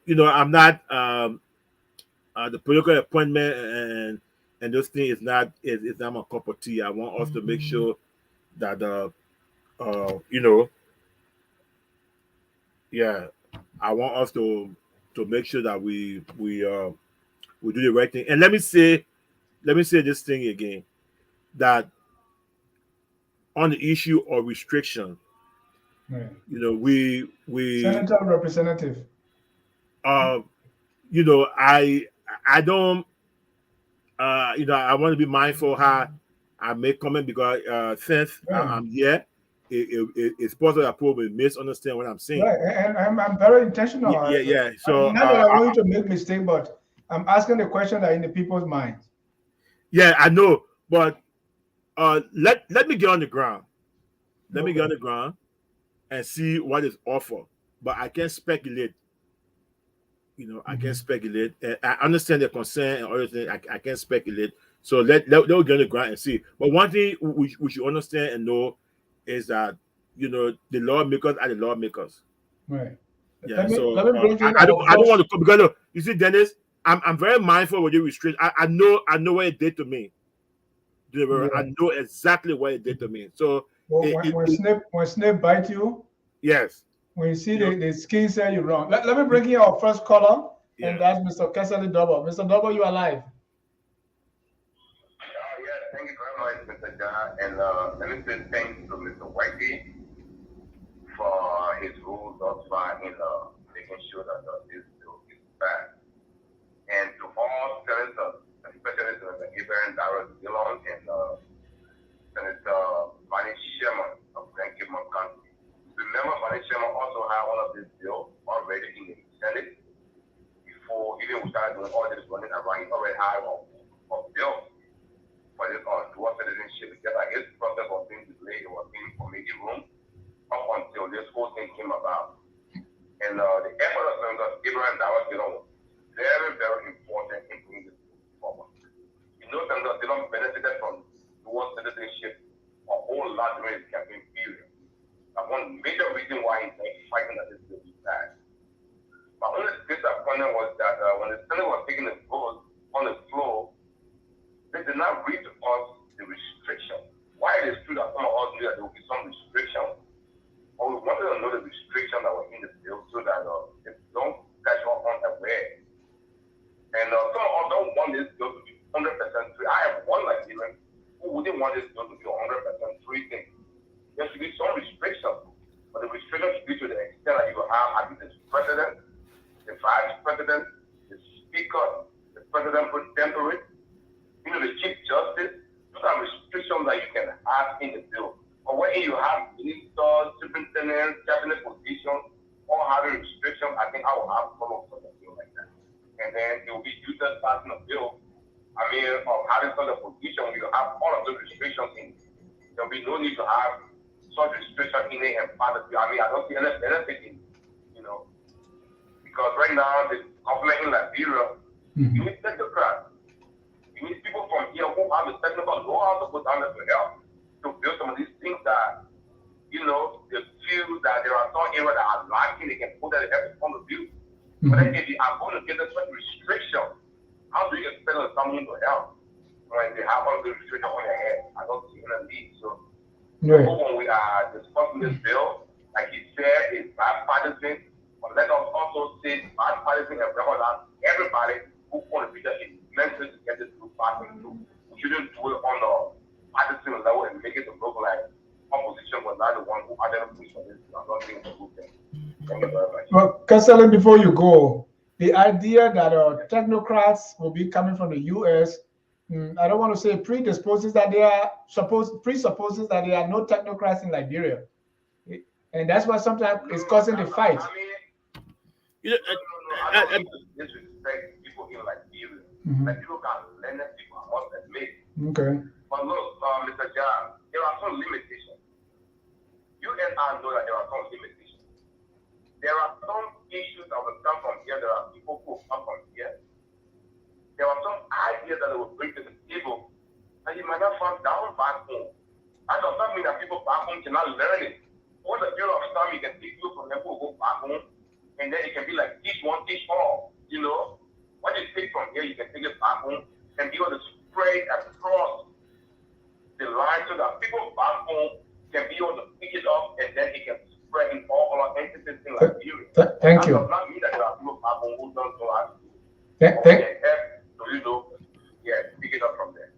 not the political appointment and those things is not my cup of tea. I want us to make sure that yeah, I want us to make sure that we do the right thing. And let me say this thing again, that on the issue of restriction, Right. we Senator representative. I don't I want to be mindful how I make comment, because since Right. I'm here, it's possible that people will misunderstand what I'm saying. Right, and I'm very intentional. Yeah. So Not that I want you to make mistake, but I'm asking the question that in the people's minds. yeah, I know, but let me get on the ground. Let me get on the ground and see what is offered. But I can't speculate. I can't speculate. I understand the concern and other things. I can't speculate. So let get on the ground and see. But one thing we should understand and know is that the lawmakers are the lawmakers. Right. Yeah. Let me So bring in I don't want to, because look, you see, Dennis, I'm very mindful when you restrict. I know what it did to me. Yeah. I know exactly what it did to me. So when snake bite you, yes. when you see the skin cell, you're wrong. Let me bring in our first caller, and that's Mr. Kesali Double. Mr. Double, you are live. Yes, thank you very much, Mr. John. And let me say thanks to Mr. Wettee for his role thus far in making sure that this bill is passed. And to all senators, especially Senator Abraham Darrell Dillon and Senator Bonnie Sherman of Grand Cape County. Remember, Bonnie Sherman also had one of these bills already in the Senate before even we started doing all this running around. He already had a bill for this dual citizenship, because I guess the process was being delayed. It was in committee room up until this whole thing came about. And the effort of Senator Abraham Darrell Dillon was very, very important in bringing this forward. Senator Dillon benefited from dual citizenship a whole lot during his campaign period. That's one major reason why he's fighting that this bill be passed. My only disappointment was that when the Senate was taking the vote on the floor, they did not read to us the restriction. Why it is true that some of us knew that there would be some restriction, but we wanted to know the restriction that was in the bill so that they don't catch us unaware. And some of us don't want this bill to be 100% free. I have one Nigerian who wouldn't want this bill to be 100% free thing. There should be some restriction, but the restriction should be to the extent that you will have the president, the vice president, the speaker, the president pro tempore, the chief justice. Those are restrictions that you can have in the bill. But when you have ministers, superintendents, cabinet positions, all having restrictions, I think I will have problems with a bill like that. And then it will be useless passing a bill. Of having such a position, you have all of those restrictions in it. There will be no need to have such restrictions in it and part of it. I don't see any benefit in it, because right now the government in Liberia, you need technocrats. You need people from here who have the technical know-how to put down there to help to build some of these things that, they feel that there are some areas that are lacking, they can put that in every point of view. But then if you are going to get a certain restriction, how do you expect someone to help when they have all the restrictions on their head? I don't see any need. So when we are discussing this bill, like he said, it's bipartisan, but let us also say bipartisan and recognize everybody who contributed in mental to get it through passing through. We shouldn't do it on a partisan level and make it look like opposition was not the one who identified for this. I'm not saying it's a good thing. Thank you very much. Well, Castellan, before you go, the idea that technocrats will be coming from the U.S., I don't want to say presupposes that there are no technocrats in Liberia, and that's why sometimes it's causing the fight. I mean, I don't mean to disrespect people in Liberia. Like people can learn it, people are not admit. Okay. But look, Mr. John, there are some limitations. You and I know that there are some limitations. There are some issues that will come from here. There are people who will come from here. There are some ideas that they will bring to the table that you might not find down back home. That does not mean that people back home cannot learn it. Over the period of time, you can take people from there who will go back home, and then it can be like teach one, teach all. You know, what you take from here, you can take it back home and be able to spread across the line so that people back home can be able to pick it up, and then it can spread in all our entities in Liberia. Thank you. That does not mean that there are people back home who don't know how to do it. Pick it up from there.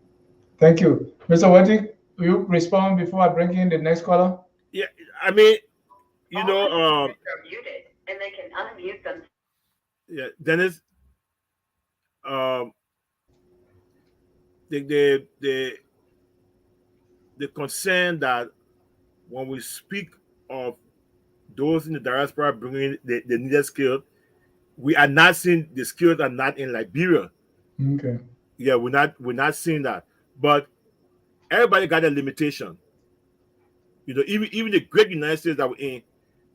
Thank you. Mr. Wettee, will you respond before I bring in the next caller? Yeah, I mean, you know, they're muted and they can unmute them. Yeah, Dennis, the concern that when we speak of those in the diaspora bringing the needed skill, we are not seeing the skills are not in Liberia. Okay. Yeah, we're not seeing that. But everybody got a limitation. You know, even the great United States that we're in,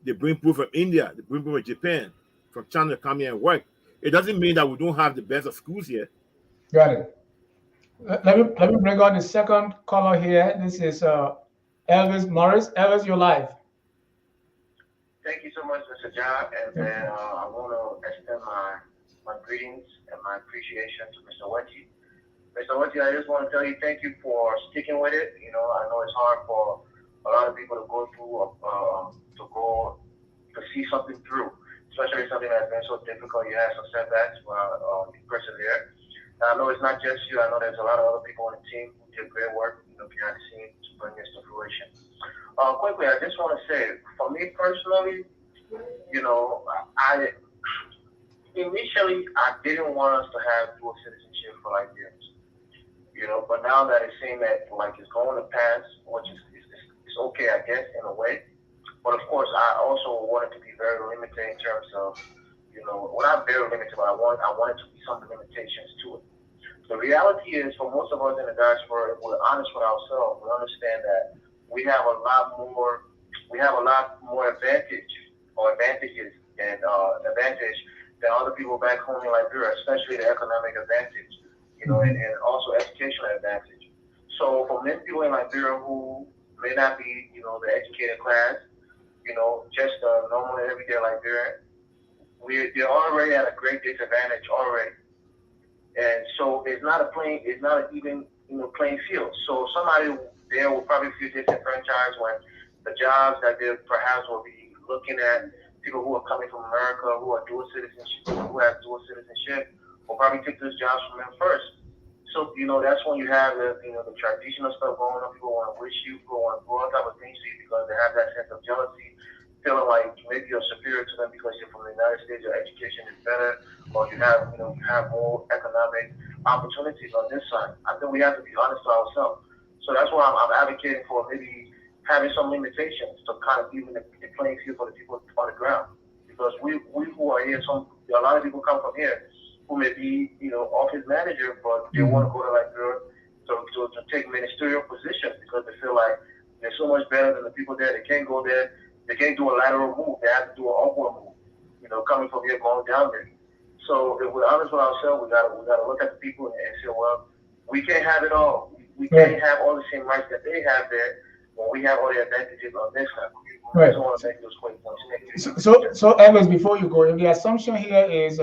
they bring people from India, they bring people from Japan, from China to come here and work. It doesn't mean that we don't have the best of schools here. Got it. Let me bring on the second caller here. This is Elvis Morris. Elvis, you're live. Thank you so much, Mr. John. And then I want to extend my greetings and my appreciation to Mr. Wettee. Mr. Wettee, I just want to tell you thank you for sticking with it. You know, I know it's hard for a lot of people to go through, to see something through, especially something that's been so difficult. You had some setbacks while you persevere. I know it's not just you. I know there's a lot of other people on the team who did great work, behind the scenes to bring this to fruition. Quickly, I just want to say, for me personally, I initially didn't want us to have dual citizenship for Liberians, but now that it seems that it's going to pass, which is okay, I guess, in a way. But of course, I also want it to be very limited in terms of, not very limited, but I want it to be some limitations to it. The reality is, for most of us in the diaspora, if we're honest with ourselves, we understand that we have a lot more advantages than other people back home in Liberia, especially the economic advantage, and also educational advantage. So for many people in Liberia who may not be, the educated class, just a normal everyday Liberian, they're already at a great disadvantage already. And so it's not an even playing field. So somebody there will probably feel disenfranchised when the jobs that they perhaps will be looking at, people who are coming from America, who are dual citizenship, who have dual citizenship, will probably take those jobs from them first. So, that's when you have the traditional stuff going on. People want to wish you, people want to do all type of things to you because they have that sense of jealousy, feeling like maybe you're superior to them because you're from the United States, your education is better, or you have more economic opportunities on this side. I think we have to be honest to ourselves. So that's why I'm advocating for maybe having some limitations to kind of even the playing field for the people on the ground. Because we who are here, a lot of people come from here who may be, office manager, but they want to go to Liberia to take ministerial positions because they feel like they're so much better than the people there. They can't go there. They can't do a lateral move. They have to do an upward move, coming from here, going down there. So if we're honest with ourselves, we gotta look at the people and say, well, we can't have it all. We can't have all the same rights that they have there when we have all the advantages on this side. Right. I just want to make those quick points. So Evans, before you go, the assumption here is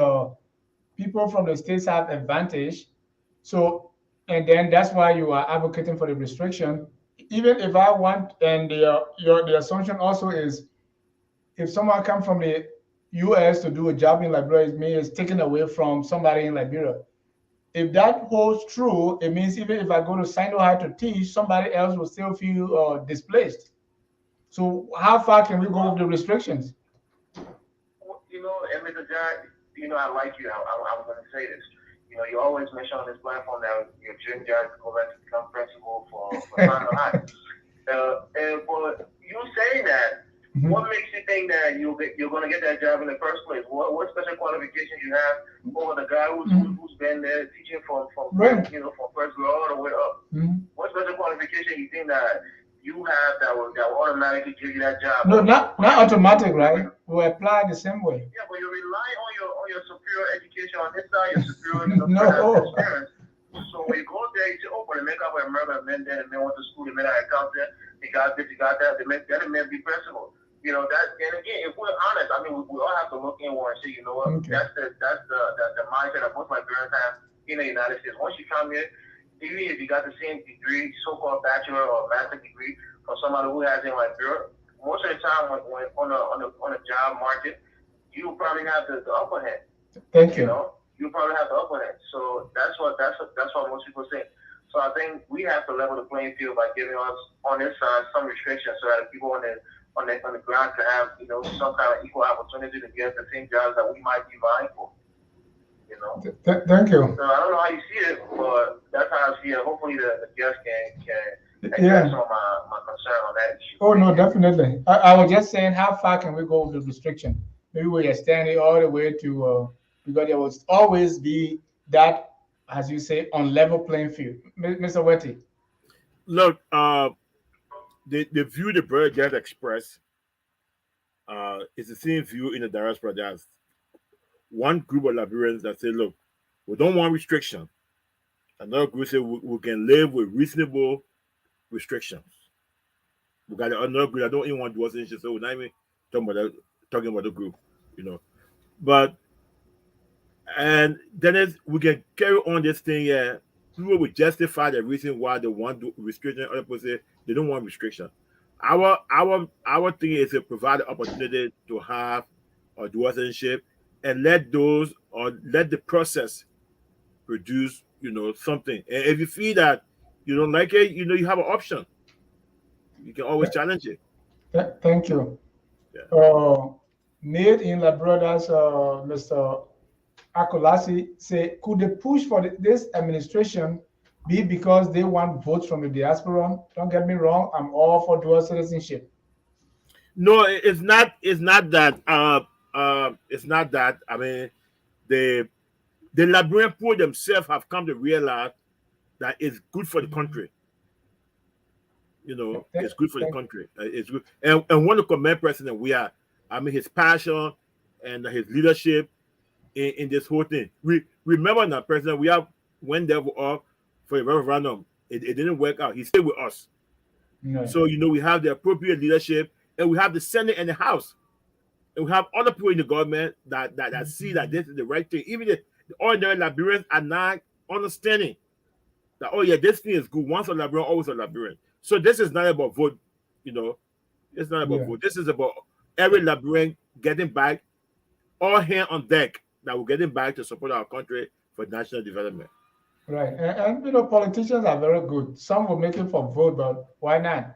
people from the states have advantage. So, and then that's why you are advocating for the restriction. Even if I want, and the assumption also is, if someone comes from the U.S. to do a job in Liberia, it's taken away from somebody in Liberia. if that holds true, it means even if I go to Sino to teach, somebody else will still feel displaced. So how far can we go with the restrictions? And Mr. John, I like you. I'm going to say this. You always mention on this platform that your dream job is to go back to become principal for Sino High. And for you saying that, what makes you think that you're going to get that job in the first place? What special qualifications you have over the guy who's been there teaching from Right. from first grade all the way up? What special qualification you think that you have that will automatically give you that job? No, not automatic, right? We apply the same way. Yeah, but you rely on your superior education on this side, your superior No. experience. So when you go there, you say, oh, but they make up a murder, and then they went to school, they made an accountant, they got this, they got that, they may be principal. That, and again, if we're honest, I mean, we all have to look inward and say, you know what, Okay. that's the mindset that most of my parents have in the United States. Once you come here, even if you got the same degree, so-called bachelor or master degree, from somebody who has in Liberia, most of the time when on a job market, you probably have the upper hand. Thank you. You probably have the upper hand. So that's what most people say. So I think we have to level the playing field by giving us on this side some restrictions so that people on the ground can have some kind of equal opportunity to get the same jobs that we might be vying for. Thank you. So I don't know how you see it, but that's how I see it. Hopefully the guests can address on my concern on that issue. Oh no, definitely. I was just saying, how far can we go with the restriction? Maybe we extend it all the way to because there will always be that, as you say, on level playing field. Mr. Wettee. Look, the view the brother just expressed is the same view in the diaspora. There's one group of Liberians that say, look, we don't want restriction. Another group say we can live with reasonable restrictions. We got another group that don't even want dual citizenship, so we're not even talking about the group, But and then we can carry on this thing here. People will justify the reason why they want restriction. Other people say they don't want restriction. Our thing is to provide the opportunity to have a dual citizenship and let the process produce, something. And if you feel that you don't like it, you have an option. You can always challenge it. Thank you. Yeah. Nate in La Brothers, Mr. Akolasi say, could the push for this administration be because they want votes from the diaspora? Don't get me wrong, I'm all for dual citizenship. No, it's not. It's not that. It's not that. I mean, the Liberian poor themselves have come to realize that it's good for the country. It's good for the country. It's good. And one of the commend President his passion and his leadership in this whole thing. Remember now, President, we have went there for a referendum. It didn't work out. He stayed with us. No. So we have the appropriate leadership, and we have the Senate and the House, and we have other people in the government that see that this is the right thing. Even the ordinary Liberians are not understanding that, oh yeah, this thing is good. Once a Liberian, always a Liberian. So this is not about vote, It's not about vote. This is about every Liberian getting back, all hands on deck, that we're getting back to support our country for national development. Right. And politicians are very good. Some will make it for vote, but why not?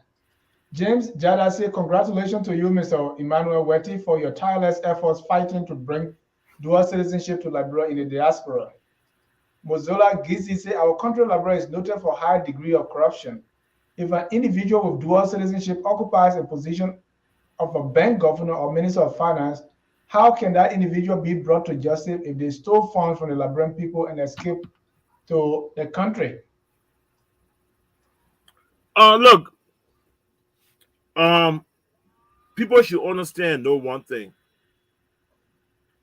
James Jada say, congratulations to you, Mr. Emmanuel Wettee, for your tireless efforts fighting to bring dual citizenship to Liberia in the diaspora. Mozola Gizi say, our country, Liberia, is noted for a high degree of corruption. If an individual with dual citizenship occupies a position of a bank governor or minister of finance, how can that individual be brought to justice if they stole funds from the Liberian people and escaped to the country? Look, people should understand one thing.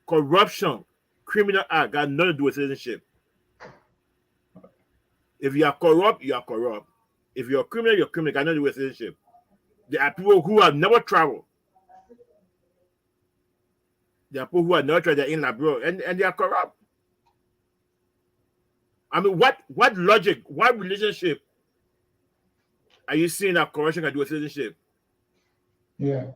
Corruption, criminal act got nothing to do with citizenship. If you are corrupt, you are corrupt. If you're a criminal, you're a criminal. Got nothing to do with citizenship. There are people who have never traveled. There are people who are not traveled, they're in Liberia, and they are corrupt. I mean, what logic, what relationship are you seeing that corruption can do with citizenship? Yeah.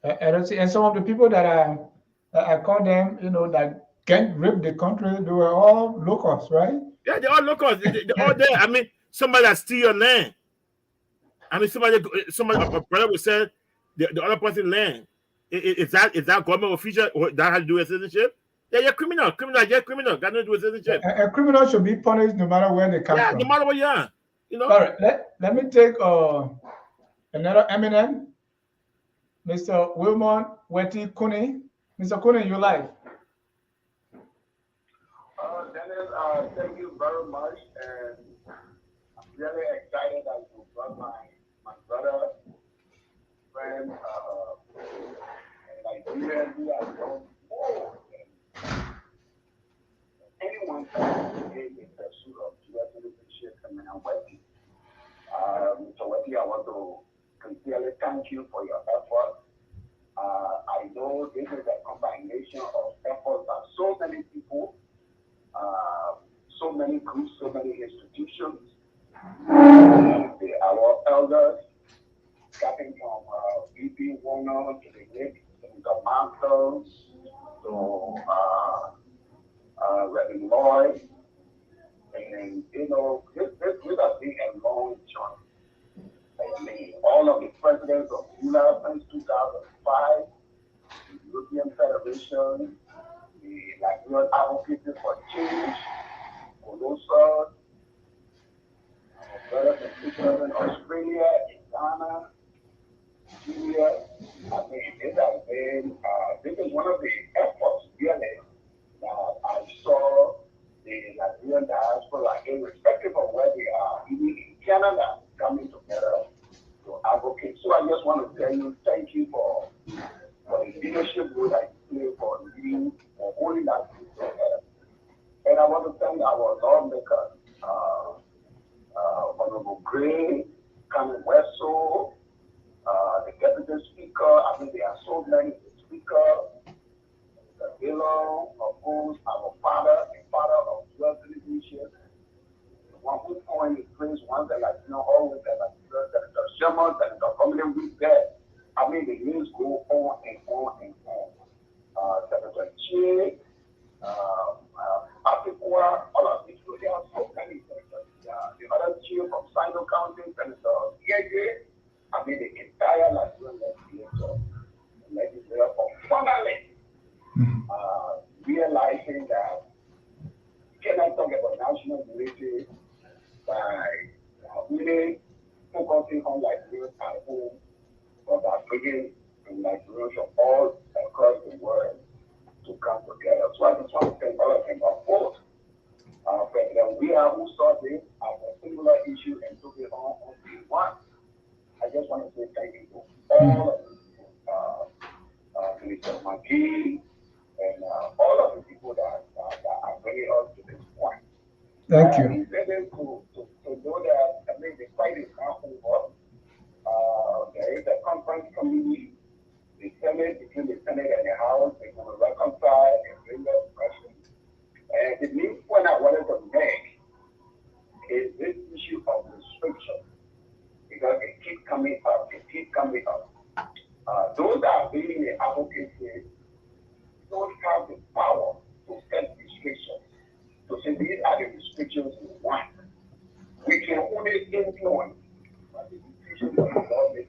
I don't see. And some of the people that I call them, that can't rip the country, they were all locals, right? Yeah, they're all locals. They're all there. I mean, somebody that steal your land. I mean, somebody, a brother would say the other person land. Is that government official or that has to do with citizenship? Yeah, you're criminal. Criminal, yeah, criminal. Got nothing to do with citizenship. A criminal should be punished no matter where they come from. Yeah, no matter what you are. You know. All right, let me take another eminent, Mr. Emmanuel Wettee Kune. Mr. Kune, you live. Dennis, thank you very much, and I'm really excited that you brought my brother, friend, Nigerian who has done more than anyone else in pursuit of dual citizenship, Emmanuel Wettee. Mr. Wettee, I want to sincerely thank you for your effort. I know this is a combination of efforts by so many people, so many groups, so many institutions. Our elders, starting from VP Warner to the Nick, to the Marshall, to Reverend Lloyd, and this has been a long journey. I mean, all of the presidents of UNA since 2005, the European Federation, the Liberian Advocacy for Change, Colossal, brothers and sisters in Australia, in Ghana, Nigeria. I mean, this is one of the efforts really that I saw the Liberian diaspora, irrespective of where they are, even in Canada, coming together to advocate. So I just want to tell you, thank you for the leadership role that you play for leading, for holding that group together. And I want to thank our lawmakers, Honorable Gray, Canon Wessel, the Deputy Speaker. I mean, there are so many. The Speaker, the Dillon, of course, our father, the father of dual citizenship, the one who coined the phrase once and always and the Sherman and the community with that. I mean, the news go on and on and on. Senator Che, Afriqua, all of these, there are so many senators. The other chief from Sino County, Senator Yege, I mean, the entire Liberian legislature for finally realizing that you cannot talk about national unity by really focusing on Liberians at home, but by bringing Nigerians from all across the world to come together. So I just want to thank all of them, of course. President Weah, who saw this as a singular issue and took it on day one. I just want to say thank you to all of you, Minister McGee, and all of the people that are bringing us to this point. Thank you. It's able to know that, I mean, the fight is not over. There is a conference committee, the Senate, between the Senate and the House, they will reconcile and bring us questions. And the main point I wanted to make is this issue of restriction, because it keeps coming up, those that are leading the advocacy don't have the power to set restrictions. To say these are the restrictions we want. We can only influence the decisions of the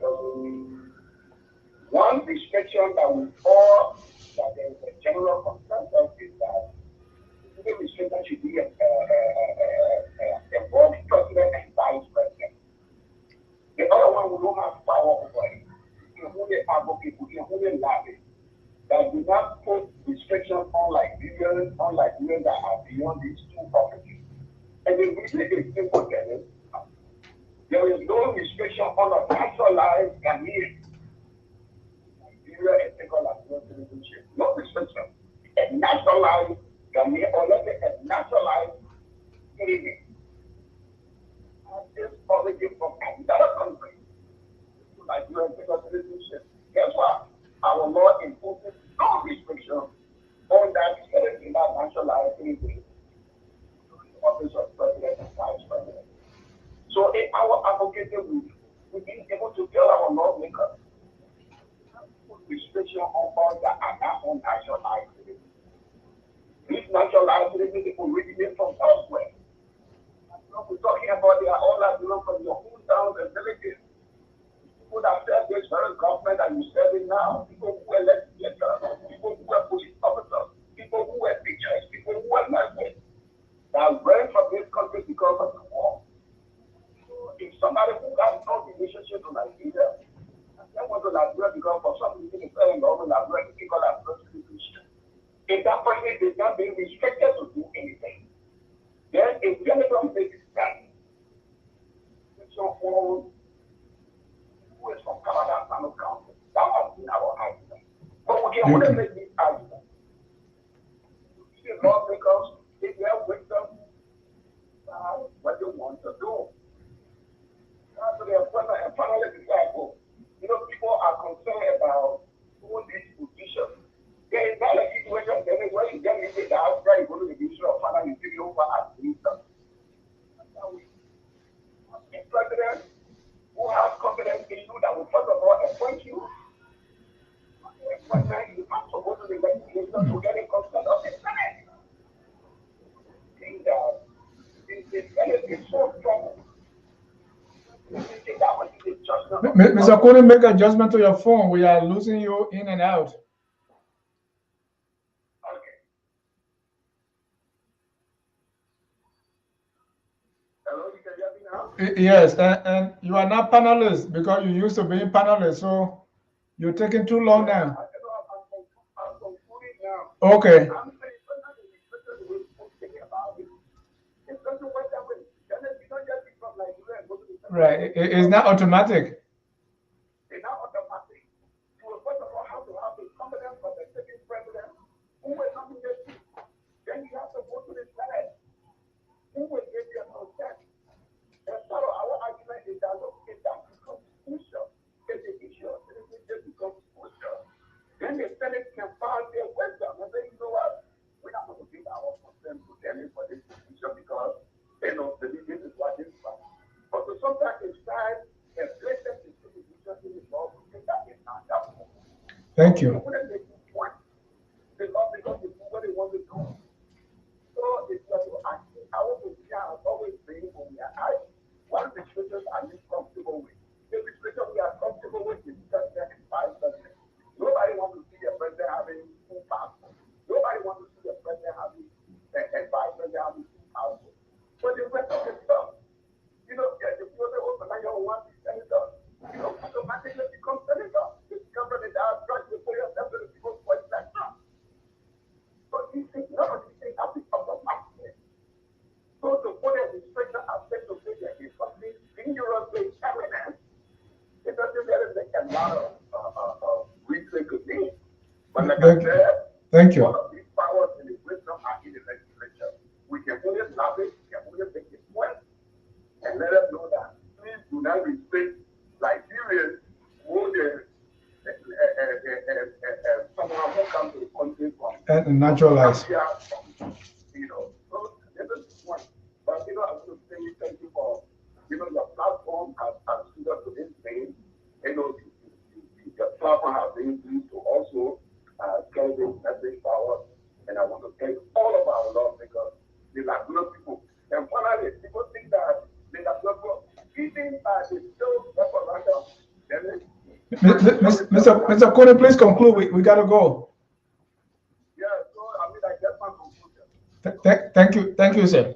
lawmakers. One restriction that we saw that there is a general consensus is that the restriction should be both president and vice president. The other one we don't have power over it. We can only advocate, we can only lobby. That do not put restrictions on Liberians that are beyond these two offices. And the reason is simple, Dennis. There is no restriction on a naturalized Ghanaian. Nigeria is taken as dual citizenship. No restriction. A naturalized Ghanaian, or let's say a naturalized citizen, is origin from another country to Nigeria and taken citizenship. Guess what? Our law imposes no restriction on that citizen, that naturalized citizen, the office of president and vice president. So in our advocacy, we've been able to tell our lawmakers put restriction on all that are not on naturalized citizens. These naturalized citizens originate from elsewhere. We're talking about they are all that from your hometowns and villages. People that serve this very government that you're serving now, people who were legislators, people who were police officers, people who were teachers, people who were nurses, that ran from this country because of the war. If somebody who has no relationship to Nigeria, and then went to Nigeria because for some reason they fell in love with Nigeria, because of citizenship. If that person is not being restricted to do anything, then if Jennifer makes that, it's your own, who is from Canada and Sano County. That has been our argument. But we can only make this argument. You see, lawmakers, if they have wisdom, what they want to do. So they are finally decided. You know, people are concerned about who these positions. There is not a situation where you get into the house, where you go to the issue of finally taking over as minister. A president who has confidence in you that will first of all appoint you. President, you have to go to the legislature to get a consent of the Senate. I think that the Senate is so strong. Mr. Cooney, make adjustment to your phone. We are losing you in and out. Okay. Hello, you can hear me now? Yes, and you are not panelist because you used to be panelist, so you're taking too long now. I'm concluding now. Okay. I'm saying, Right. It's not automatic. It's not automatic. You will first of all have to have the confidence of the sitting president who will nominate you. Then you have to go to the Senate who will give you a consent. And part of our argument is that look, if that becomes crucial, if the issue of citizenship becomes crucial, then the Senate can find their wisdom and say, you know what, we're not going to give our consent to them for this issue because they know that this is what this is about. But so sometimes it's time and places to see the in the law because that is not that point. Thank you. Because they do what they want to do. So it's just to ask me, I want to see how always saying when we are asked, what restrictions are you comfortable with? The restriction we are comfortable with is president and vice president. Nobody wants to see a president having two passports. Nobody wants to see a president having a vice president having two passports. But the rest of the stuff, you know, the people say, oh, but now you don't want to be senator. You know, automatically become senator. You become president, try to put yourself to the people's voice like that. So these things, none of these things have become automatic. So to put a restriction aspect of it is something dangerously eminent. It doesn't really make a lot of reason to me. But like I said, thank you. All of these powers and the wisdom are in the legislature. We can only love it, we can only make it work. And let us know that please do not restrict Liberians who someone who comes to the country from And naturalize. You know, so this is one. But you know, I want to say thank you for your platform has stood up to this thing. You know, your platform has been used to also carry this message forward. And I want to thank all of our lawmakers, the Latino people. And finally, people think that Mr. Cooney, please conclude. We gotta go. Yeah, so I mean, I get my conclusion. Thank you, sir.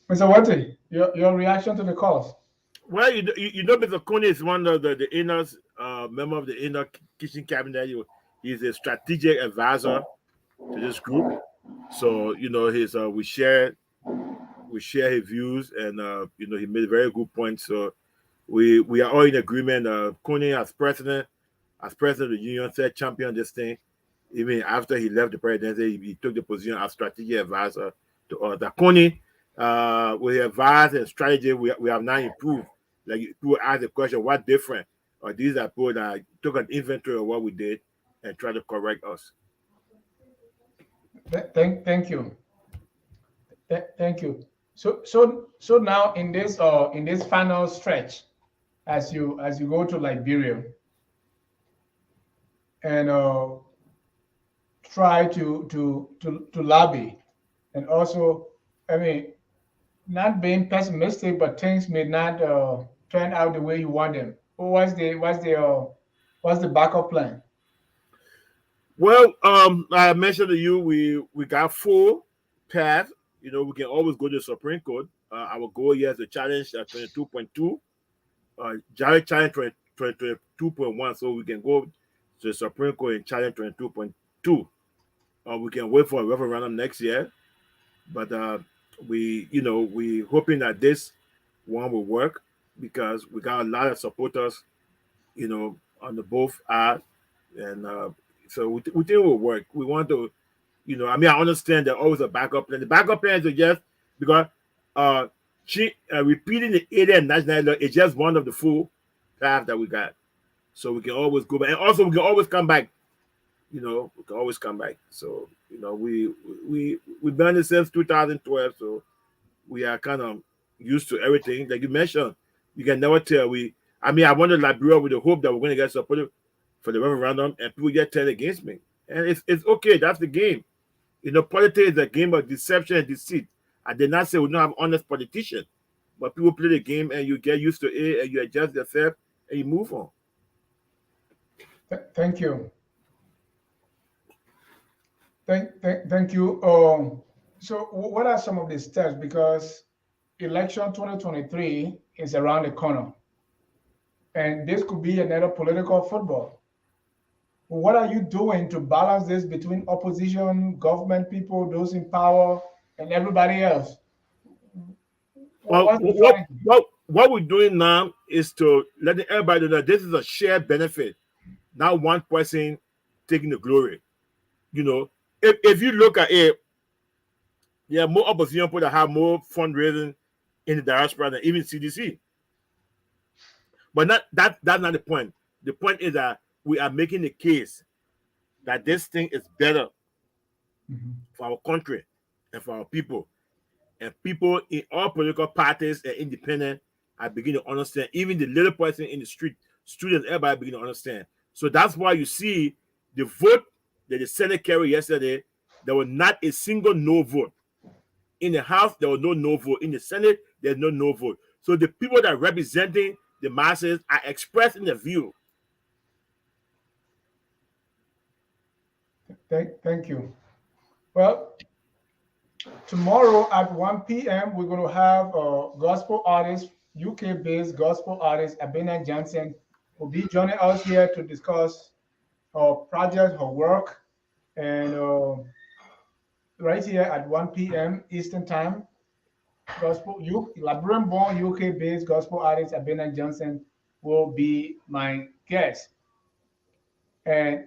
Mr. Wettee, your reaction to the calls? Well, you know, Mr. Cooney is one of the inner member of the inner kitchen cabinet. He's a strategic advisor to this group. So you know, we share his views, and you know, he made a very good point. So we are all in agreement. Cooney, as president of the union, said champion this thing. Even after he left the presidency, he took the position as strategic advisor to us. Cooney, with advice and strategy, we have now improved. Like people ask the question, what different? Or these are people that took an inventory of what we did and try to correct us. Thank you. Thank you. So now in this final stretch, as you go to Liberia and try to lobby And also, I mean, not being pessimistic, but things may not turn out the way you want them. What's the backup plan? Well, I mentioned to you, we got full path. You know, we can always go to the Supreme Court. Our goal here is to challenge 22.2, challenge 22.1, so we can go to the Supreme Court and challenge 22.2. We can wait for a referendum next year, but we hoping that this one will work because we got a lot of supporters, on the both ends, and so we think it will work. We want to, I mean, I understand there's always a backup plan. The backup plan is just because uh, repeating the alien national law is just one of the full paths that we got. So we can always go back, and also we can always come back. We can always come back. So we've done it since 2012, so we are kind of used to everything. Like you mentioned, you can never tell. I mean, I went to Liberia with the hope that we're going to get supported for the referendum, and people get turned against me, and it's okay. That's the game. Politics is a game of deception and deceit. I did not say we don't have honest politicians, but people play the game, and you get used to it, and you adjust yourself, and you move on. Thank you. Thank you. So, what are some of the steps? Because election 2023 is around the corner, and this could be another political football. What are you doing to balance this between opposition, government people, those in power, and everybody else? Well, What's the strategy? what we're doing now is to let everybody know that this is a shared benefit, not one person taking the glory. If you look at it, there are more opposition people that have more fundraising in the diaspora than even CDC. But that's not the point. The point is that we are making the case that this thing is better for our country and for our people. And people in all political parties and independent are beginning to understand. Even the little person in the street, students, everybody begin to understand. So that's why you see the vote that the Senate carried yesterday, there was not a single no vote. In the House, there was no vote. In the Senate, there's no vote. So the people that are representing the masses are expressing their view. Thank you. Well, tomorrow at 1 p.m., we're going to have a gospel artist, UK-based gospel artist, Abena Johnson, will be joining us here to discuss her project, her work, and right here at 1 p.m. Eastern Time. Liberian-born UK-based gospel artist Abena Johnson will be my guest. And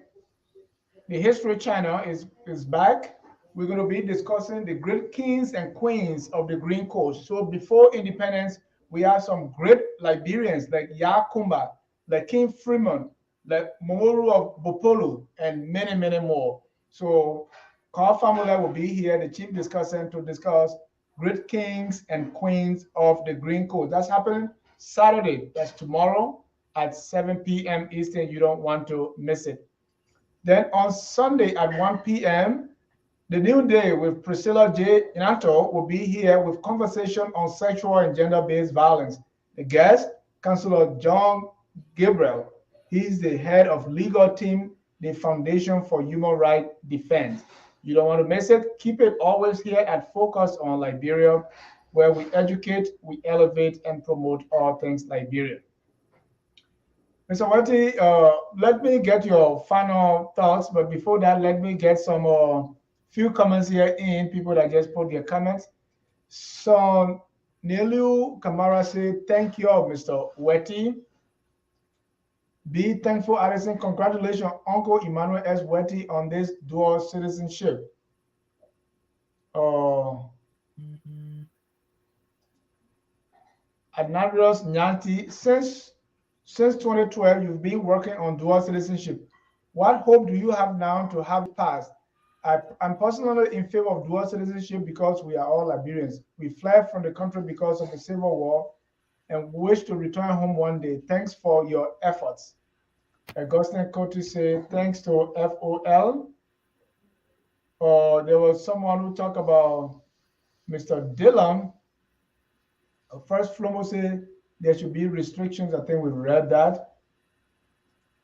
the History Channel is back. We're going to be discussing the great kings and queens of the Green Coast. So before independence, we have some great Liberians like Yakumba, like King Freeman, like Momoru of Bopolu, and many, many more. So Carl Famula will be here, the chief discussant, to discuss great kings and queens of the Green Coast. That's happening Saturday. That's tomorrow at 7 p.m. Eastern. You don't want to miss it. Then on Sunday at 1 p.m., the New Day with Priscilla J. Inato will be here with conversation on sexual and gender-based violence. The guest, Councillor John Gabriel. He's the head of legal team, the Foundation for Human Rights Defense. You don't want to miss it. Keep it always here at Focus on Liberia, where we educate, we elevate, and promote all things Liberia. Mr. Wettee, let me get your final thoughts, but before that, let me get some few comments here in, people that just put their comments. So Nelu Kamara said, thank you, Mr. Wettee. Be thankful, Addison. Congratulations, Uncle Emmanuel S. Wettee, on this dual citizenship. Adnarius Nyanti, since 2012, you've been working on dual citizenship. What hope do you have now to have it passed? I'm personally in favor of dual citizenship because we are all Liberians. We fled from the country because of the Civil War and wish to return home one day. Thanks for your efforts. Augustine Coty said, thanks to FOL. There was someone who talked about Mr. Dillon. First, Flomo said there should be restrictions. I think we've read that.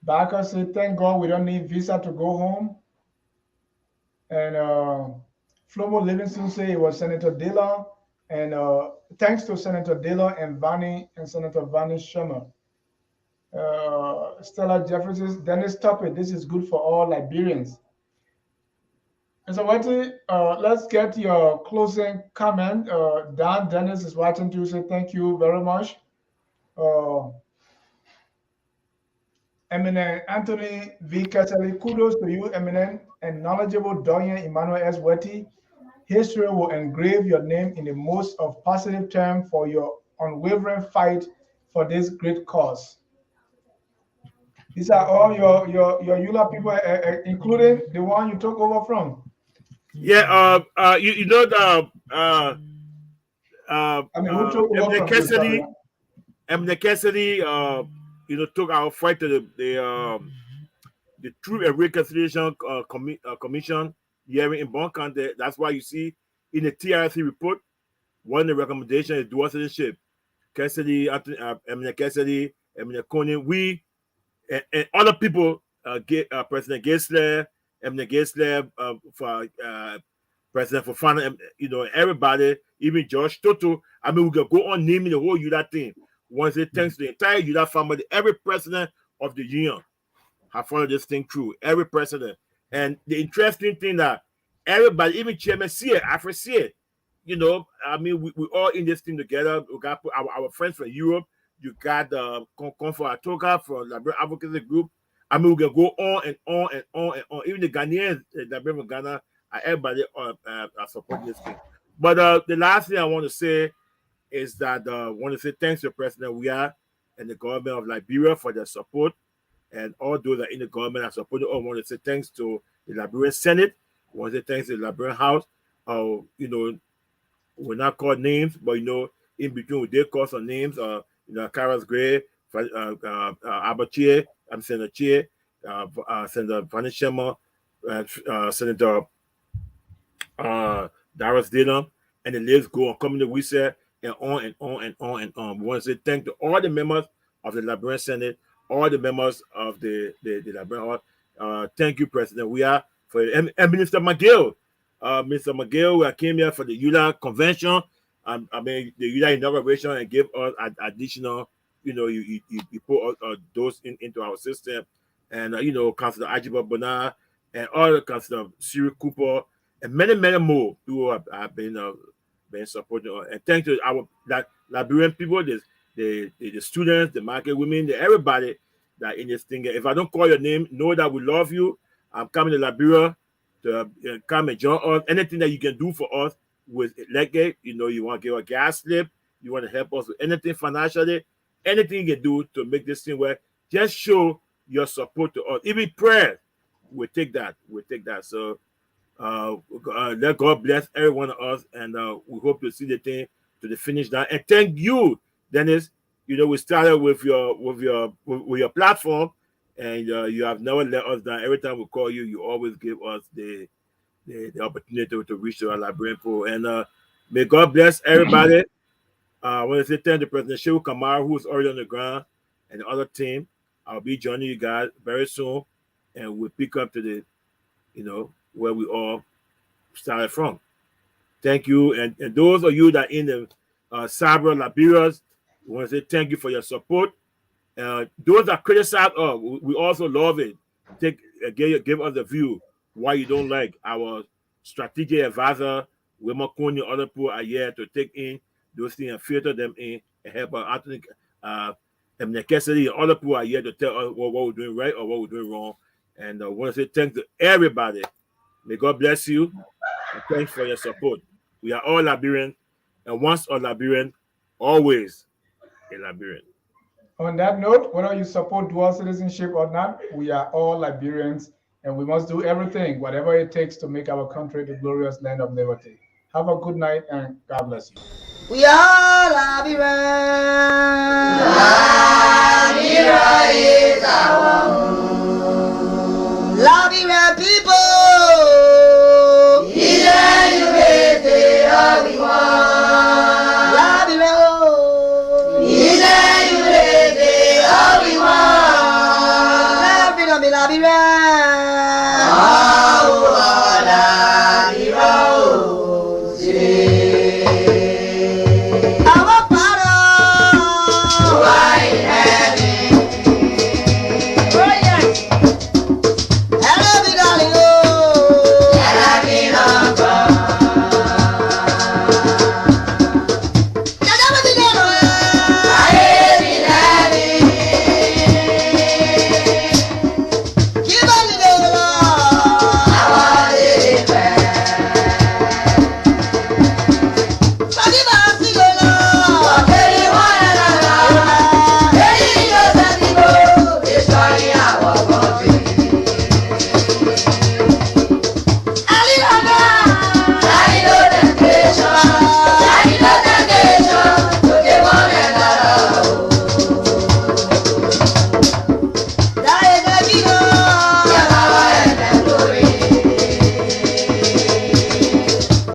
Barker said, thank God we don't need visa to go home. And Flomo Livingston said it was Senator Dillon. And thanks to Senator Dillon and Senator Vani Sherman. Stella Jefferson, Dennis Topic, this is good for all Liberians. Mr. Wettee, let's get your closing comment. Dan Dennis is watching too, say thank you very much. Eminent Anthony V. Ketterly, kudos to you, eminent and knowledgeable Dorian Emmanuel S. Wettee. History will engrave your name in the most of positive term for your unwavering fight for this great cause. These are all your EULA people, including the one you took over from. Yeah, you know the Who took over Emmanuel from Cassidy, you? Emmanuel Cassidy, took our fight to the Truth and Reconciliation Commission hearing in Bon County. That's why you see in the TRC report, one of the recommendations is dual citizenship. Cassidy, Emmanuel Cassidy, Emmanuel Conan, we and other people, President Gessler, Emmanuel Gessler, for President Fofana, everybody, even George Toto. I mean, we can go on naming the whole UDA thing. Once it thanks to the entire UDA family, every president of the union have followed this thing through. Every president. And the interesting thing that everybody, even Chairman see it, Afro see it. I mean, we all in this thing together. We got our friends from Europe. You got Comfort Atoka from Liberia Advocacy Group. I mean, we can go on and on and on and on. Even the Ghanaians, Liberia from Ghana, everybody are supporting this thing. But the last thing I want to say is that I want to say thanks to President Weah and the government of Liberia for their support. And all those that are in the government are supporting. I want to say thanks to the Liberian Senate. I want to say thanks to the Liberian House. We're not called names, but in between we did call some names. Karas Gray, Abachi, Senator Chie, Senator Vani Sherman, Senator Darius Dillon, and the list go on. Coming to we said and on and on and on and on. We want to say thank to all the members of the Liberian Senate, all the members of the Liberian House. Thank you, President. We are for and Minister McGill. Mr. McGill, came here for the ULA convention. I mean, the ULA inauguration and give us additional, you put those into our system. And, Councilor Ajiba Bonar and all the Councilor Cyril Cooper and many, many more who have been supporting. And thank to our Liberian people, the students, the market women, everybody that in this thing. If I don't call your name, know that we love you. I'm coming to Liberia to come and join us. Anything that you can do for us with Legate, you want to give a gas slip, you want to help us with anything financially, anything you can do to make this thing work, just show your support to us. Even prayer, we take that. So let God bless every one of us, and we hope to see the thing to the finish line. And thank you, Dennis. We started with your platform, and you have never let us down. Every time we call you, you always give us the opportunity to reach to our Liberian people. And may God bless everybody. I want to say thank you to President Shehu Kamara, who's already on the ground, and the other team. I'll be joining you guys very soon, and we'll pick up to the, where we all started from. Thank you. And those of you that in the cyber Liberians, we want to say thank you for your support. Those that criticize us, we also love it. Give us a view why you don't like our strategic advisor, Wilma Kony, other people are here to take in those things and filter them in and help us. I think Emmanuel Cassidy and other people are here to tell us what we're doing right or what we're doing wrong. And I want to say thanks to everybody. May God bless you. And thanks for your support. We are all Liberians, and once a Liberian, always a Liberian. On that note, whether you support dual citizenship or not, we are all Liberians, and we must do everything, whatever it takes, to make our country the glorious land of liberty. Have a good night, and God bless you. We are Liberians.